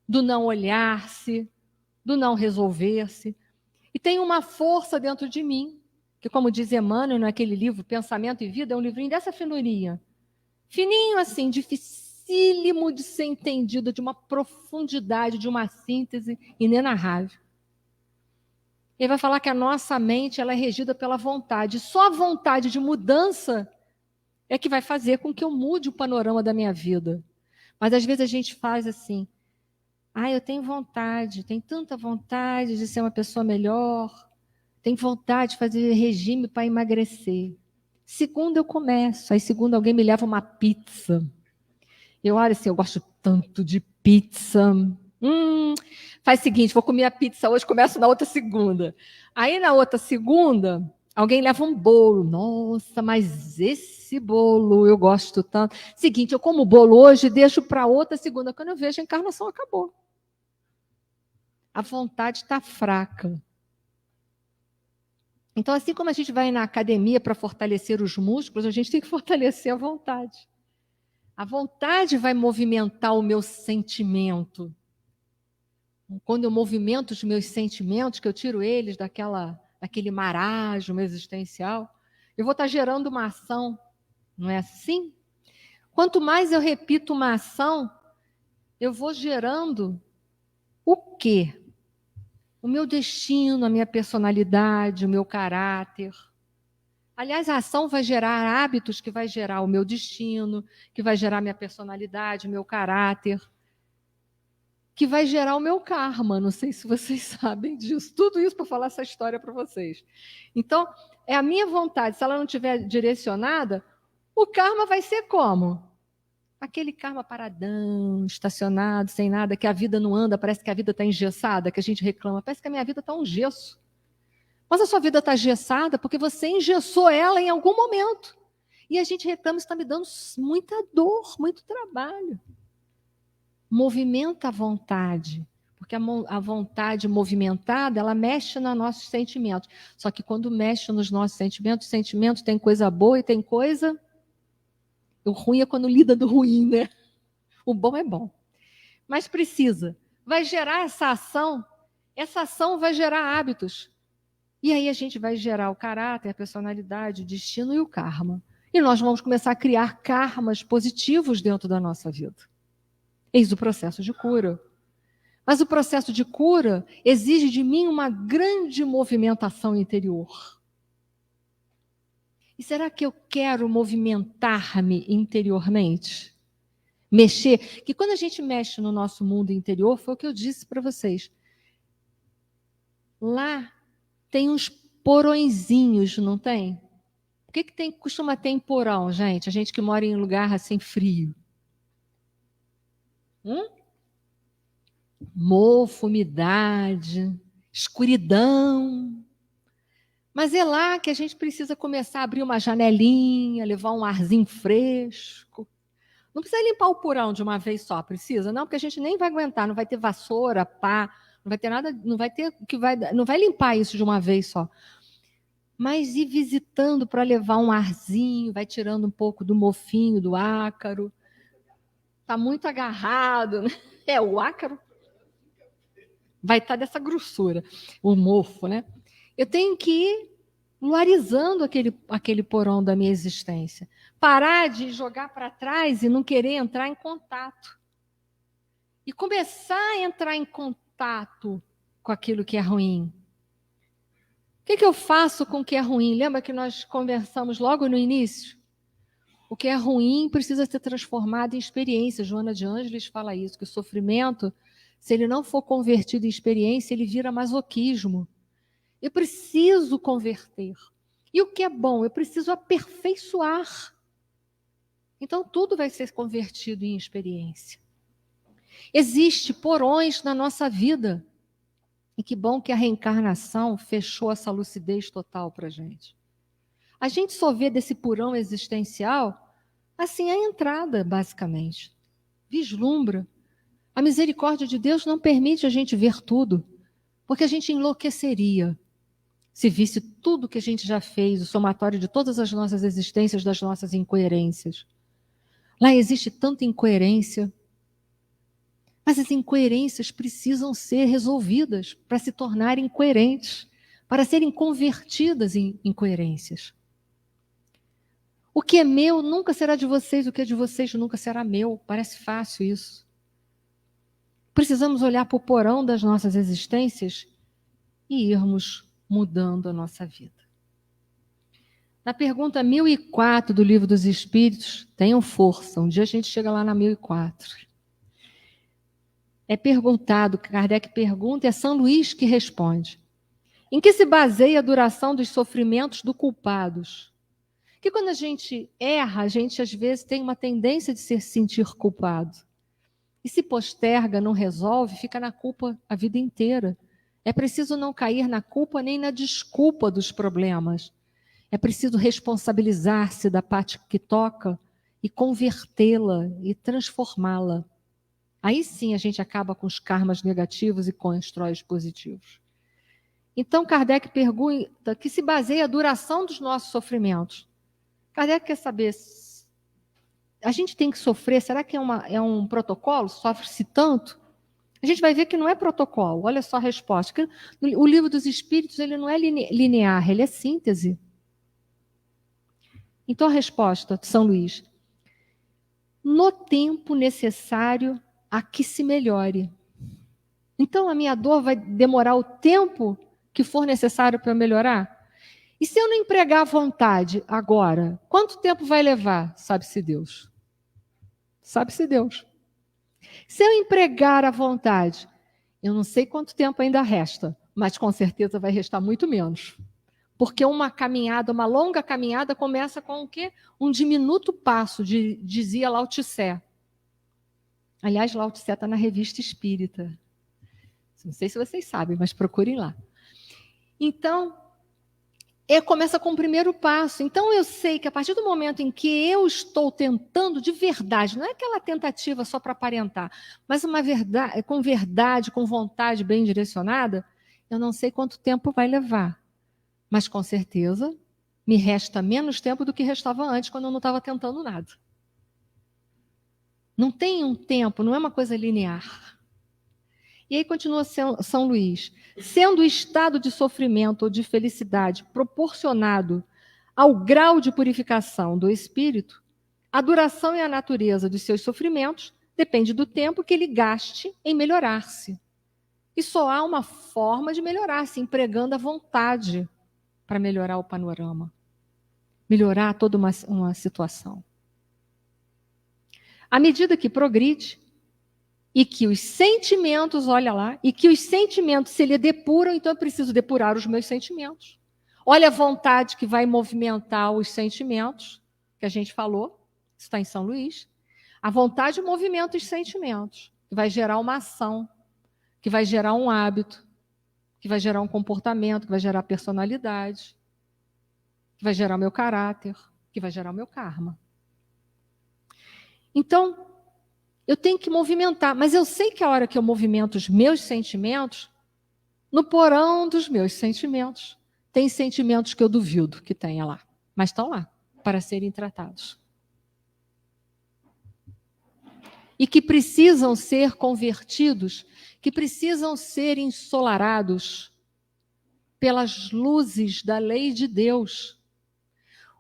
do não olhar-se, do não resolver-se. E tem uma força dentro de mim, que, como diz Emmanuel naquele livro, Pensamento e Vida, é um livrinho dessa finurinha. Fininho assim, dificílimo de ser entendido, de uma profundidade, de uma síntese inenarrável. Ele vai falar que a nossa mente ela é regida pela vontade. Só a vontade de mudança é que vai fazer com que eu mude o panorama da minha vida. Mas às vezes a gente faz assim, eu tenho vontade, tenho tanta vontade de ser uma pessoa melhor, tenho vontade de fazer regime para emagrecer. Segunda eu começo, aí segunda alguém me leva uma pizza. Eu olho assim, eu gosto tanto de pizza. Faz o seguinte, vou comer a pizza hoje, começo na outra segunda. Aí na outra segunda, alguém leva um bolo. Nossa, mas esse bolo eu gosto tanto. Seguinte, eu como o bolo hoje e deixo para outra segunda. Quando eu vejo, a encarnação acabou. A vontade está fraca. Então, assim como a gente vai na academia para fortalecer os músculos, a gente tem que fortalecer a vontade. A vontade vai movimentar o meu sentimento. Quando eu movimento os meus sentimentos, que eu tiro eles daquele marasmo existencial, eu vou estar gerando uma ação, não é assim? Quanto mais eu repito uma ação, eu vou gerando o quê? O meu destino, a minha personalidade, o meu caráter. Aliás, a ação vai gerar hábitos que vai gerar o meu destino, que vai gerar minha personalidade, o meu caráter, que vai gerar o meu karma. Não sei se vocês sabem disso. Tudo isso para falar essa história para vocês. Então, é a minha vontade. Se ela não estiver direcionada, o karma vai ser como? Aquele karma paradão, estacionado, sem nada, que a vida não anda, parece que a vida está engessada, que a gente reclama. Parece que a minha vida está um gesso. Mas a sua vida está engessada porque você engessou ela em algum momento. E a gente reclama, isso está me dando muita dor, muito trabalho. Movimenta a vontade, porque a vontade movimentada, ela mexe nos nossos sentimentos. Só que quando mexe nos nossos sentimentos tem coisa boa e tem coisa... O ruim é quando lida do ruim, né? O bom é bom. Mas precisa. Vai gerar essa ação vai gerar hábitos. E aí a gente vai gerar o caráter, a personalidade, o destino e o karma. E nós vamos começar a criar karmas positivos dentro da nossa vida. Eis o processo de cura. Mas o processo de cura exige de mim uma grande movimentação interior. E será que eu quero movimentar-me interiormente? Mexer? Que quando a gente mexe no nosso mundo interior, foi o que eu disse para vocês. Lá tem uns porõezinhos, não tem? O que costuma ter em porão, gente? A gente que mora em lugar assim frio. Mofo, umidade, escuridão. Mas é lá que a gente precisa começar a abrir uma janelinha, levar um arzinho fresco. Não precisa limpar o porão de uma vez só, precisa? Não, porque a gente nem vai aguentar, não vai ter vassoura, pá, não vai ter nada, não vai limpar isso de uma vez só. Mas ir visitando para levar um arzinho, vai tirando um pouco do mofinho, do ácaro. Está muito agarrado, né? O ácaro vai estar dessa grossura, o mofo, né? Eu tenho que ir luarizando aquele porão da minha existência. Parar de jogar para trás e não querer entrar em contato. e começar a entrar em contato com aquilo que é ruim. O que eu faço com o que é ruim? Lembra que nós conversamos logo no início? O que é ruim precisa ser transformado em experiência. Joana de Ângeles fala isso, que o sofrimento, se ele não for convertido em experiência, ele vira masoquismo. Eu preciso converter. E o que é bom? Eu preciso aperfeiçoar. Então, tudo vai ser convertido em experiência. Existem porões na nossa vida. E que bom que a reencarnação fechou essa lucidez total para a gente. A gente só vê desse porão existencial, assim, a entrada, basicamente. Vislumbra. A misericórdia de Deus não permite a gente ver tudo, porque a gente enlouqueceria se visse tudo que a gente já fez, o somatório de todas as nossas existências, das nossas incoerências. Lá existe tanta incoerência, mas as incoerências precisam ser resolvidas para se tornarem coerentes, para serem convertidas em incoerências. O que é meu nunca será de vocês, o que é de vocês nunca será meu. Parece fácil isso. Precisamos olhar para o porão das nossas existências e irmos mudando a nossa vida. Na pergunta 1004 do Livro dos Espíritos, tenham força, um dia a gente chega lá na 1004. É perguntado, Kardec pergunta, e é São Luís que responde. Em que se baseia a duração dos sofrimentos dos culpados? Que quando a gente erra, a gente às vezes tem uma tendência de se sentir culpado. E se posterga, não resolve, fica na culpa a vida inteira. É preciso não cair na culpa nem na desculpa dos problemas. É preciso responsabilizar-se da parte que toca e convertê-la e transformá-la. Aí sim a gente acaba com os karmas negativos e constrói os positivos. Então Kardec pergunta que se baseia a duração dos nossos sofrimentos. Kardec quer saber, a gente tem que sofrer, será que é um protocolo? Sofre-se tanto? A gente vai ver que não é protocolo, olha só a resposta. O Livro dos Espíritos ele não é linear, ele é síntese. Então a resposta de São Luís, no tempo necessário a que se melhore. Então a minha dor vai demorar o tempo que for necessário para melhorar? E se eu não empregar a vontade agora, quanto tempo vai levar? Sabe-se Deus. Sabe-se Deus. Se eu empregar a vontade, eu não sei quanto tempo ainda resta, mas com certeza vai restar muito menos. Porque uma caminhada, uma longa caminhada, começa com o quê? Um diminuto passo, dizia Lao Tse. Aliás, Lao Tse está na Revista Espírita. Não sei se vocês sabem, mas procurem lá. Então, começa com o primeiro passo. Então, eu sei que a partir do momento em que eu estou tentando de verdade, não é aquela tentativa só para aparentar, mas uma verdade, com verdade, com vontade bem direcionada, eu não sei quanto tempo vai levar. Mas, com certeza, me resta menos tempo do que restava antes, quando eu não estava tentando nada. Não tem um tempo, não é uma coisa linear. E aí continua São Luís. Sendo o estado de sofrimento ou de felicidade proporcionado ao grau de purificação do espírito, a duração e a natureza dos seus sofrimentos depende do tempo que ele gaste em melhorar-se. E só há uma forma de melhorar-se, empregando a vontade para melhorar o panorama, melhorar toda uma situação. À medida que progride, e que os sentimentos, olha lá, e que os sentimentos se lhe depuram, então eu preciso depurar os meus sentimentos. Olha a vontade que vai movimentar os sentimentos, que a gente falou, isso está em São Luís. A vontade movimenta os sentimentos, que vai gerar uma ação, que vai gerar um hábito, que vai gerar um comportamento, que vai gerar personalidade, que vai gerar o meu caráter, que vai gerar o meu karma. Então, eu tenho que movimentar, mas eu sei que a hora que eu movimento os meus sentimentos, no porão dos meus sentimentos, tem sentimentos que eu duvido que tenha lá, mas estão lá para serem tratados. E que precisam ser convertidos, que precisam ser ensolarados pelas luzes da lei de Deus.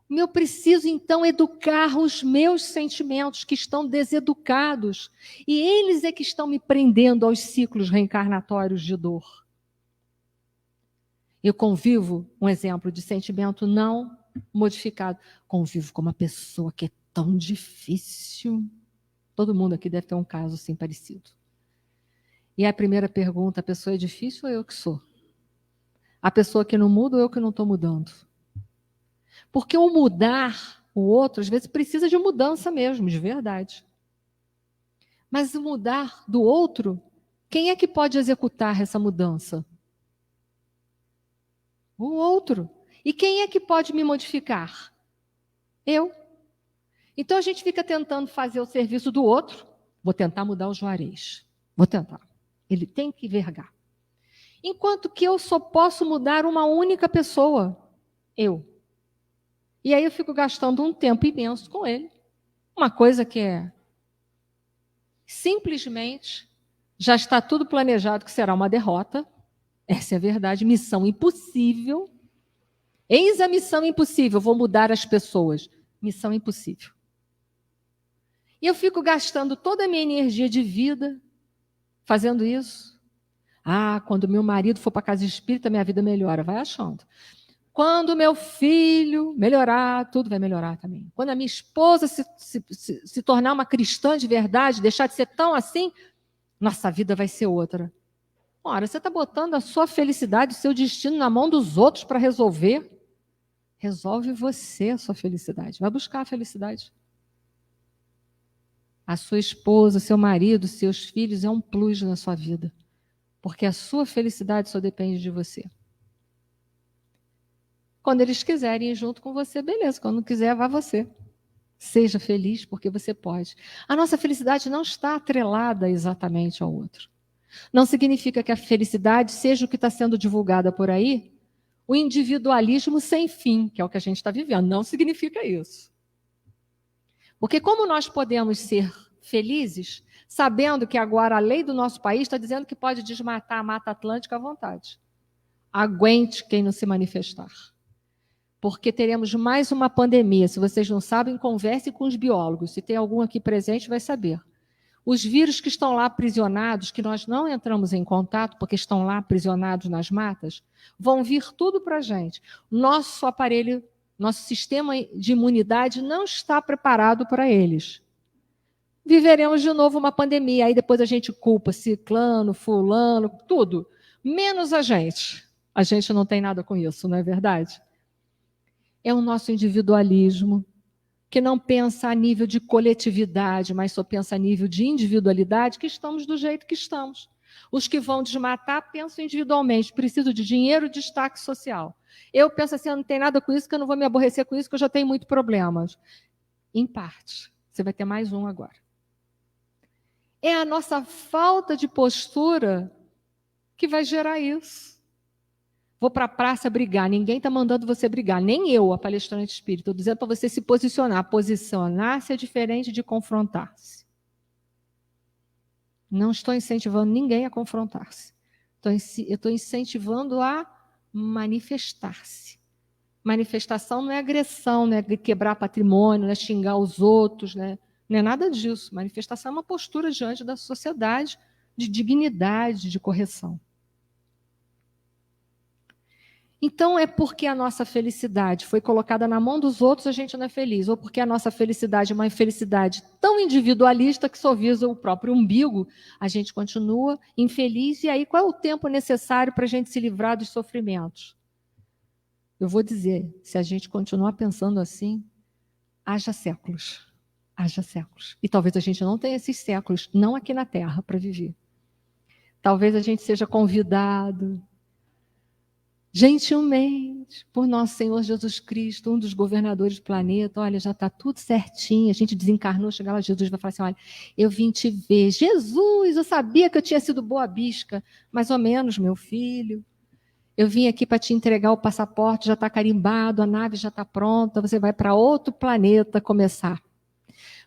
Eu preciso, então, educar os meus sentimentos que estão deseducados. E eles é que estão me prendendo aos ciclos reencarnatórios de dor. Eu convivo, um exemplo de sentimento não modificado, convivo com uma pessoa que é tão difícil. Todo mundo aqui deve ter um caso assim parecido. E a primeira pergunta, a pessoa é difícil ou eu que sou? A pessoa que não muda ou eu que não estou mudando? Porque o mudar o outro, às vezes, precisa de mudança mesmo, de verdade. Mas o mudar do outro, quem é que pode executar essa mudança? O outro. E quem é que pode me modificar? Eu. Então a gente fica tentando fazer o serviço do outro. Vou tentar mudar o Juarez. Vou tentar. Ele tem que vergar. Enquanto que eu só posso mudar uma única pessoa. Eu. E aí eu fico gastando um tempo imenso com ele. Uma coisa que é simplesmente já está tudo planejado que será uma derrota. Essa é a verdade. Missão impossível. Eis a missão impossível. Vou mudar as pessoas. Missão impossível. E eu fico gastando toda a minha energia de vida fazendo isso. Ah, quando meu marido for para a casa espírita, minha vida melhora. Vai achando. Quando meu filho melhorar, tudo vai melhorar também. Quando a minha esposa se tornar uma cristã de verdade, deixar de ser tão assim, nossa vida vai ser outra. Ora, você está botando a sua felicidade, o seu destino na mão dos outros para resolver? Resolve você a sua felicidade. Vai buscar a felicidade. A sua esposa, seu marido, seus filhos é um plus na sua vida. Porque a sua felicidade só depende de você. Quando eles quiserem ir junto com você, beleza. Quando não quiser, vá você. Seja feliz porque você pode. A nossa felicidade não está atrelada exatamente ao outro. Não significa que a felicidade seja o que está sendo divulgada por aí, o individualismo sem fim, que é o que a gente está vivendo. Não significa isso. Porque como nós podemos ser felizes, sabendo que agora a lei do nosso país está dizendo que pode desmatar a Mata Atlântica à vontade. Aguente quem não se manifestar. Porque teremos mais uma pandemia. Se vocês não sabem, converse com os biólogos. Se tem algum aqui presente, vai saber. Os vírus que estão lá aprisionados, que nós não entramos em contato, porque estão lá aprisionados nas matas, vão vir tudo para a gente. Nosso aparelho, nosso sistema de imunidade não está preparado para eles. Viveremos de novo uma pandemia. Aí depois a gente culpa ciclano, fulano, tudo. Menos a gente. A gente não tem nada com isso, não é verdade? É o nosso individualismo, que não pensa a nível de coletividade, mas só pensa a nível de individualidade, que estamos do jeito que estamos. Os que vão desmatar pensam individualmente, preciso de dinheiro, destaque social. Eu penso assim, não tem nada com isso, que eu não vou me aborrecer com isso, que eu já tenho muitos problemas. Em parte. Você vai ter mais um agora. É a nossa falta de postura que vai gerar isso. Vou para a praça brigar. Ninguém está mandando você brigar. Nem eu, a palestrante espírita. Estou dizendo para você se posicionar. Posicionar-se é diferente de confrontar-se. Não estou incentivando ninguém a confrontar-se. Eu estou incentivando a manifestar-se. Manifestação não é agressão, não é quebrar patrimônio, não é xingar os outros, né? Não é nada disso. Manifestação é uma postura diante da sociedade de dignidade, de correção. Então, é porque a nossa felicidade foi colocada na mão dos outros, a gente não é feliz. Ou porque a nossa felicidade é uma felicidade tão individualista que só visa o próprio umbigo, a gente continua infeliz. E aí, qual é o tempo necessário para a gente se livrar dos sofrimentos? Eu vou dizer, se a gente continuar pensando assim, haja séculos. Haja séculos. E talvez a gente não tenha esses séculos, não aqui na Terra, para viver. Talvez a gente seja convidado gentilmente, por nosso Senhor Jesus Cristo, um dos governadores do planeta, olha, já está tudo certinho, a gente desencarnou, chegar lá, Jesus vai falar assim, olha, eu vim te ver, Jesus, eu sabia que eu tinha sido boa bisca, mais ou menos, meu filho, eu vim aqui para te entregar o passaporte, já está carimbado, a nave já está pronta, você vai para outro planeta começar,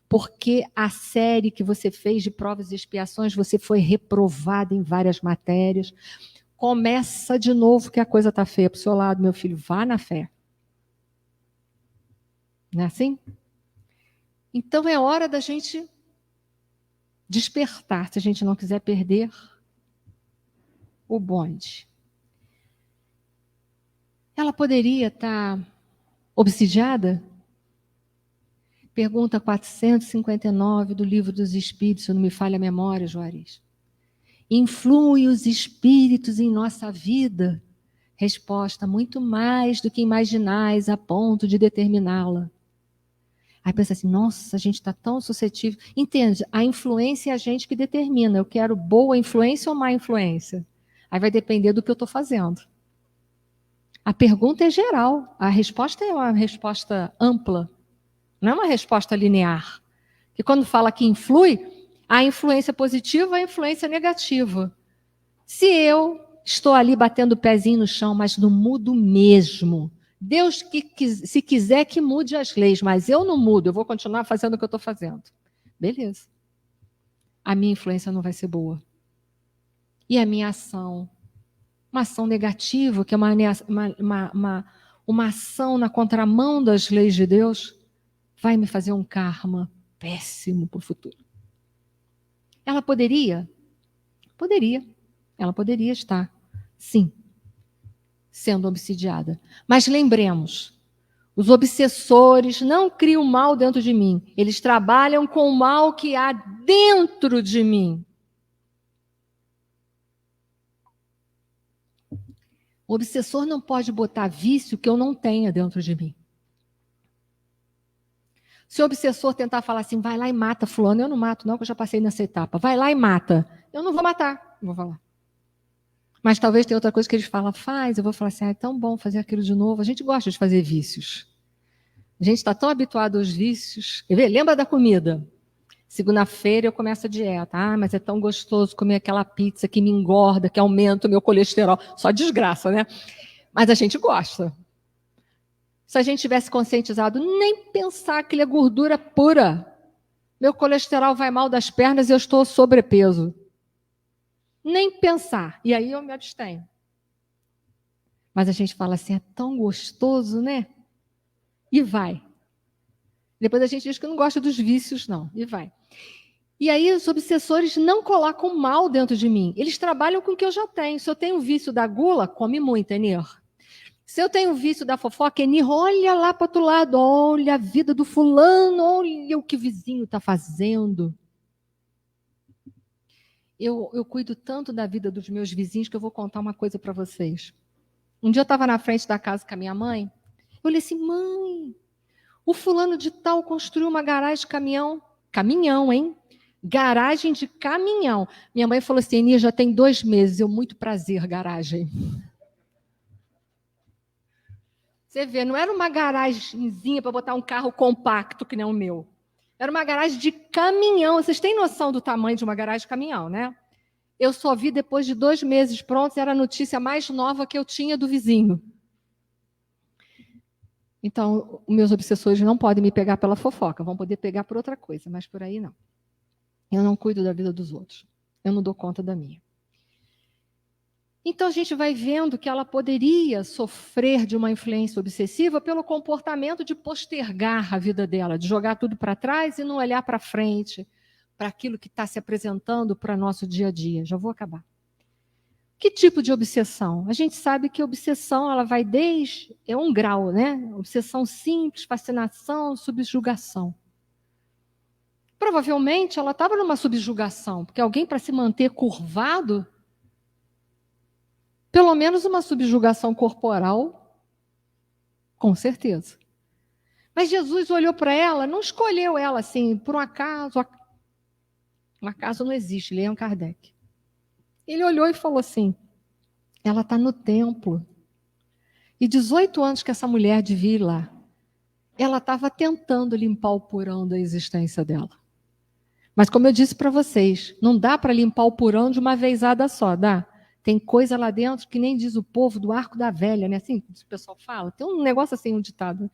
porque a série que você fez de provas e expiações, você foi reprovado em várias matérias. Começa de novo que a coisa está feia para o seu lado, meu filho. Vá na fé. Não é assim? Então é hora da gente despertar, se a gente não quiser perder o bonde. Ela poderia estar obsidiada? Pergunta 459 do Livro dos Espíritos, se não me falha a memória, Juarez. Influem os espíritos em nossa vida? Resposta: muito mais do que imaginais a ponto de determiná-la. Aí pensa assim, nossa, a gente está tão suscetível. Entende? A influência é a gente que determina. Eu quero boa influência ou má influência? Aí vai depender do que eu estou fazendo. A pergunta é geral. A resposta é uma resposta ampla. Não é uma resposta linear. E quando fala que influi, há influência positiva e influência negativa. Se eu estou ali batendo o pezinho no chão, mas não mudo mesmo, Deus, se quiser que mude as leis, mas eu não mudo, eu vou continuar fazendo o que eu estou fazendo. Beleza. A minha influência não vai ser boa. E a minha ação? Uma ação negativa, que é uma ação na contramão das leis de Deus, vai me fazer um karma péssimo para o futuro. Ela poderia? Poderia. Ela poderia estar, sim, sendo obsidiada. Mas lembremos, os obsessores não criam mal dentro de mim. Eles trabalham com o mal que há dentro de mim. O obsessor não pode botar vício que eu não tenha dentro de mim. Se o obsessor tentar falar assim, vai lá e mata fulano, eu não mato não, que eu já passei nessa etapa. Vai lá e mata. Eu não vou matar, não vou falar. Mas talvez tenha outra coisa que eles falam, faz, eu vou falar assim, é tão bom fazer aquilo de novo. A gente gosta de fazer vícios. A gente está tão habituado aos vícios. Quer ver? Lembra da comida? Segunda-feira eu começo a dieta. Ah, mas é tão gostoso comer aquela pizza que me engorda, que aumenta o meu colesterol. Só desgraça, né? Mas a gente gosta. Se a gente tivesse conscientizado, nem pensar que ele é gordura pura. Meu colesterol vai mal das pernas e eu estou sobrepeso. Nem pensar. E aí eu me abstenho. Mas a gente fala assim, é tão gostoso, né? E vai. Depois a gente diz que não gosta dos vícios, não. E vai. E aí os obsessores não colocam mal dentro de mim. Eles trabalham com o que eu já tenho. Se eu tenho o vício da gula, come muito, Enir. Se eu tenho o vício da fofoca, Enir, olha lá para o outro lado. Olha a vida do fulano. Olha o que o vizinho está fazendo. Eu cuido tanto da vida dos meus vizinhos que eu vou contar uma coisa para vocês. Um dia eu estava na frente da casa com a minha mãe. Eu olhei assim, mãe, o fulano de tal construiu uma garagem de caminhão. Caminhão, hein? Garagem de caminhão. Minha mãe falou assim, Enia, já tem 2 meses. Eu, muito prazer, garagem. Você vê, não era uma garagemzinha para botar um carro compacto que nem o meu. Era uma garagem de caminhão. Vocês têm noção do tamanho de uma garagem de caminhão, né? Eu só vi depois de 2 meses prontos, era a notícia mais nova que eu tinha do vizinho. Então, os meus obsessores não podem me pegar pela fofoca, vão poder pegar por outra coisa, mas por aí não. Eu não cuido da vida dos outros. Eu não dou conta da minha. Então, a gente vai vendo que ela poderia sofrer de uma influência obsessiva pelo comportamento de postergar a vida dela, de jogar tudo para trás e não olhar para frente, para aquilo que está se apresentando para nosso dia a dia. Já vou acabar. Que tipo de obsessão? A gente sabe que a obsessão ela vai desde um grau, né? Obsessão simples, fascinação, subjugação. Provavelmente ela estava numa subjugação, porque alguém para se manter curvado, pelo menos uma subjugação corporal, com certeza. Mas Jesus olhou para ela, não escolheu ela assim, por um acaso. Um acaso não existe, leiam Kardec. Ele olhou e falou assim, ela está no templo. E 18 anos que essa mulher devia ir lá. Ela estava tentando limpar o porão da existência dela. Mas como eu disse para vocês, não dá para limpar o porão de uma vezada só, dá? Tem coisa lá dentro que nem diz o povo do arco da velha, né? Assim o pessoal fala. Tem um negócio assim, um ditado.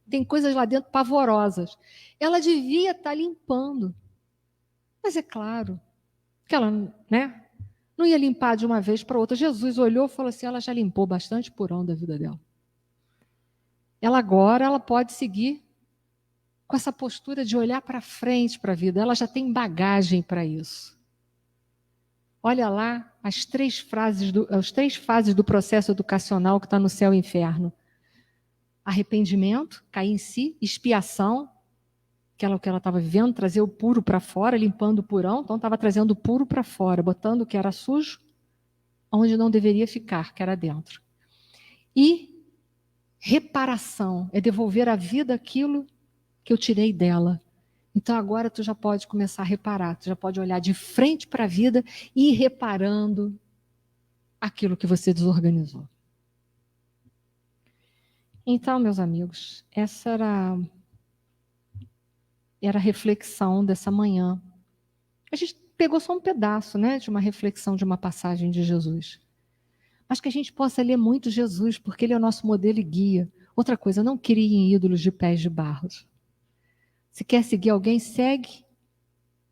Tem coisas lá dentro pavorosas. Ela devia estar limpando. Mas é claro que ela, né? Não ia limpar de uma vez para outra. Jesus olhou e falou assim, ela já limpou bastante porão da vida dela. Ela agora ela pode seguir com essa postura de olhar para frente para a vida. Ela já tem bagagem para isso. Olha lá as 3 fases do processo educacional que está no céu e inferno. Arrependimento, cair em si, expiação, que ela estava vivendo, trazer o puro para fora, limpando o purão, então estava trazendo o puro para fora, botando o que era sujo, onde não deveria ficar, que era dentro. E reparação, é devolver à vida aquilo que eu tirei dela. Então agora tu já pode começar a reparar, tu já pode olhar de frente para a vida e ir reparando aquilo que você desorganizou. Então, meus amigos, essa era a reflexão dessa manhã. A gente pegou só um pedaço, né, de uma reflexão de uma passagem de Jesus. Mas que a gente possa ler muito Jesus, porque ele é o nosso modelo e guia. Outra coisa, não crie em ídolos de pés de barro. Se quer seguir alguém, segue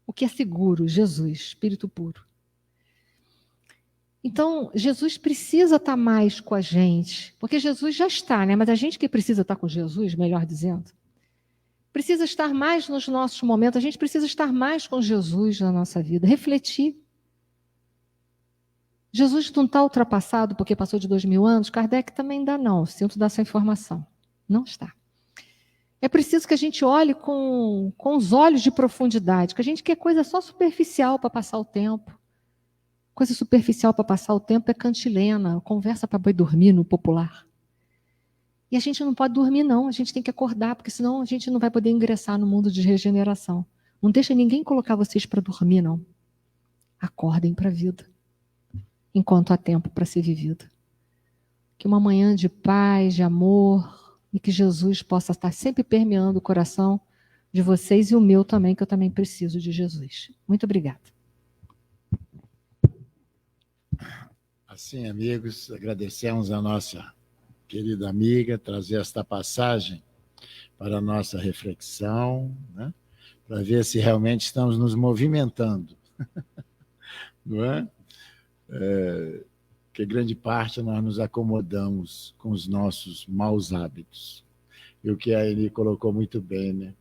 o que é seguro, Jesus, Espírito puro. Então, Jesus precisa estar mais com a gente, porque Jesus já está, né? Mas a gente que precisa estar com Jesus, melhor dizendo, precisa estar mais nos nossos momentos, a gente precisa estar mais com Jesus na nossa vida, refletir. Jesus não está ultrapassado porque passou de 2000 anos, Kardec também ainda não, sinto dar essa informação. Não está. É preciso que a gente olhe com os olhos de profundidade, que a gente quer coisa só superficial para passar o tempo. Coisa superficial para passar o tempo é cantilena, conversa para boi dormir no popular. E a gente não pode dormir não, a gente tem que acordar, porque senão a gente não vai poder ingressar no mundo de regeneração. Não deixa ninguém colocar vocês para dormir não. Acordem para a vida, enquanto há tempo para ser vivido. Que uma manhã de paz, de amor, e que Jesus possa estar sempre permeando o coração de vocês e o meu também, que eu também preciso de Jesus. Muito obrigada. Assim, amigos, agradecemos a nossa querida amiga trazer esta passagem para a nossa reflexão, né? Para ver se realmente estamos nos movimentando, não é? Que grande parte nós nos acomodamos com os nossos maus hábitos. E o que a Eli colocou muito bem, né?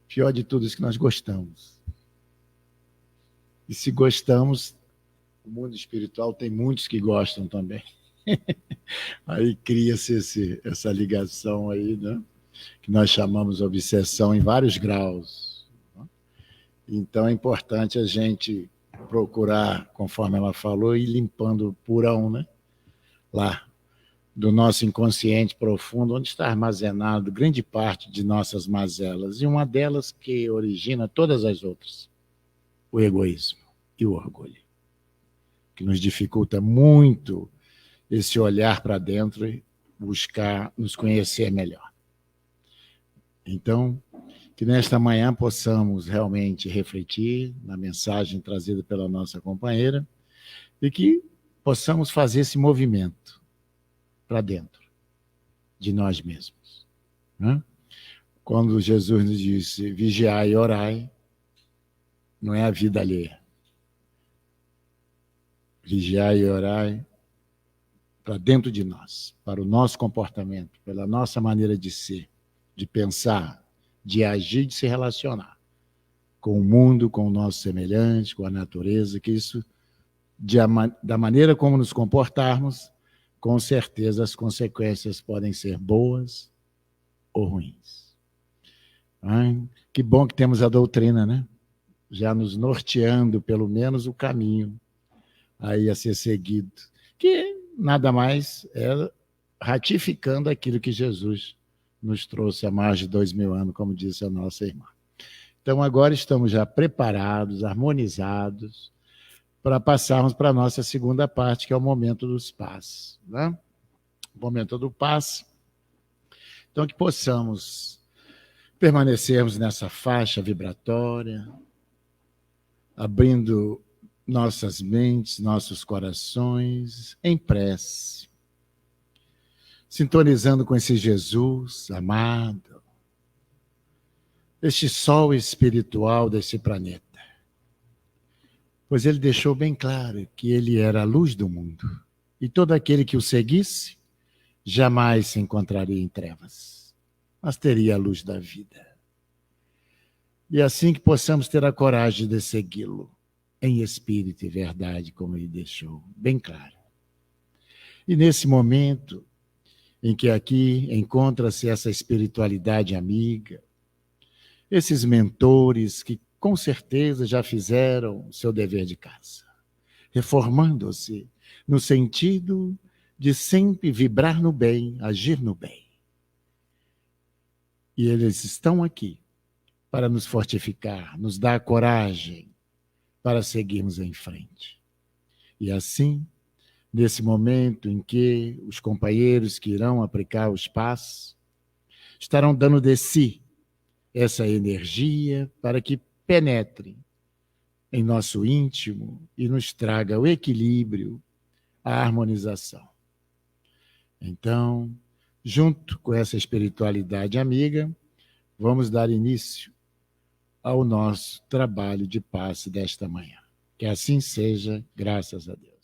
Pior de tudo é que nós gostamos. E se gostamos, o mundo espiritual tem muitos que gostam também. Aí cria-se essa ligação aí, né? Que nós chamamos de obsessão em vários graus. Então é importante a gente procurar, conforme ela falou, ir limpando o purão, né? Lá, do nosso inconsciente profundo, onde está armazenado grande parte de nossas mazelas, e uma delas que origina todas as outras, o egoísmo e o orgulho, que nos dificulta muito esse olhar para dentro e buscar nos conhecer melhor. Então, que nesta manhã possamos realmente refletir na mensagem trazida pela nossa companheira e que possamos fazer esse movimento para dentro de nós mesmos, né? Quando Jesus nos disse vigiai e orai, não é a vida alheia. Vigiai e orai para dentro de nós, para o nosso comportamento, pela nossa maneira de ser, de pensar, de agir, de se relacionar com o mundo, com o nosso semelhante, com a natureza, que isso, da maneira como nos comportarmos, com certeza as consequências podem ser boas ou ruins. Que bom que temos a doutrina, né? Já nos norteando, pelo menos, o caminho aí a ser seguido, que nada mais é ratificando aquilo que Jesus nos trouxe há mais de 2000 anos, como disse a nossa irmã. Então, agora estamos já preparados, harmonizados, para passarmos para a nossa segunda parte, que é o momento dos passos, né? O momento do passe. Então, que possamos permanecermos nessa faixa vibratória, abrindo nossas mentes, nossos corações em prece, sintonizando com esse Jesus amado, este sol espiritual desse planeta. Pois ele deixou bem claro que ele era a luz do mundo, e todo aquele que o seguisse jamais se encontraria em trevas, mas teria a luz da vida. E assim que possamos ter a coragem de segui-lo, em espírito e verdade, como ele deixou bem claro. E nesse momento em que aqui encontra-se essa espiritualidade amiga, esses mentores que com certeza já fizeram o seu dever de casa, reformando-se no sentido de sempre vibrar no bem, agir no bem. E eles estão aqui para nos fortificar, nos dar coragem para seguirmos em frente. E assim, nesse momento em que os companheiros que irão aplicar os passos estarão dando de si essa energia para que penetre em nosso íntimo e nos traga o equilíbrio, a harmonização. Então, junto com essa espiritualidade amiga, vamos dar início ao nosso trabalho de passe desta manhã. Que assim seja, graças a Deus.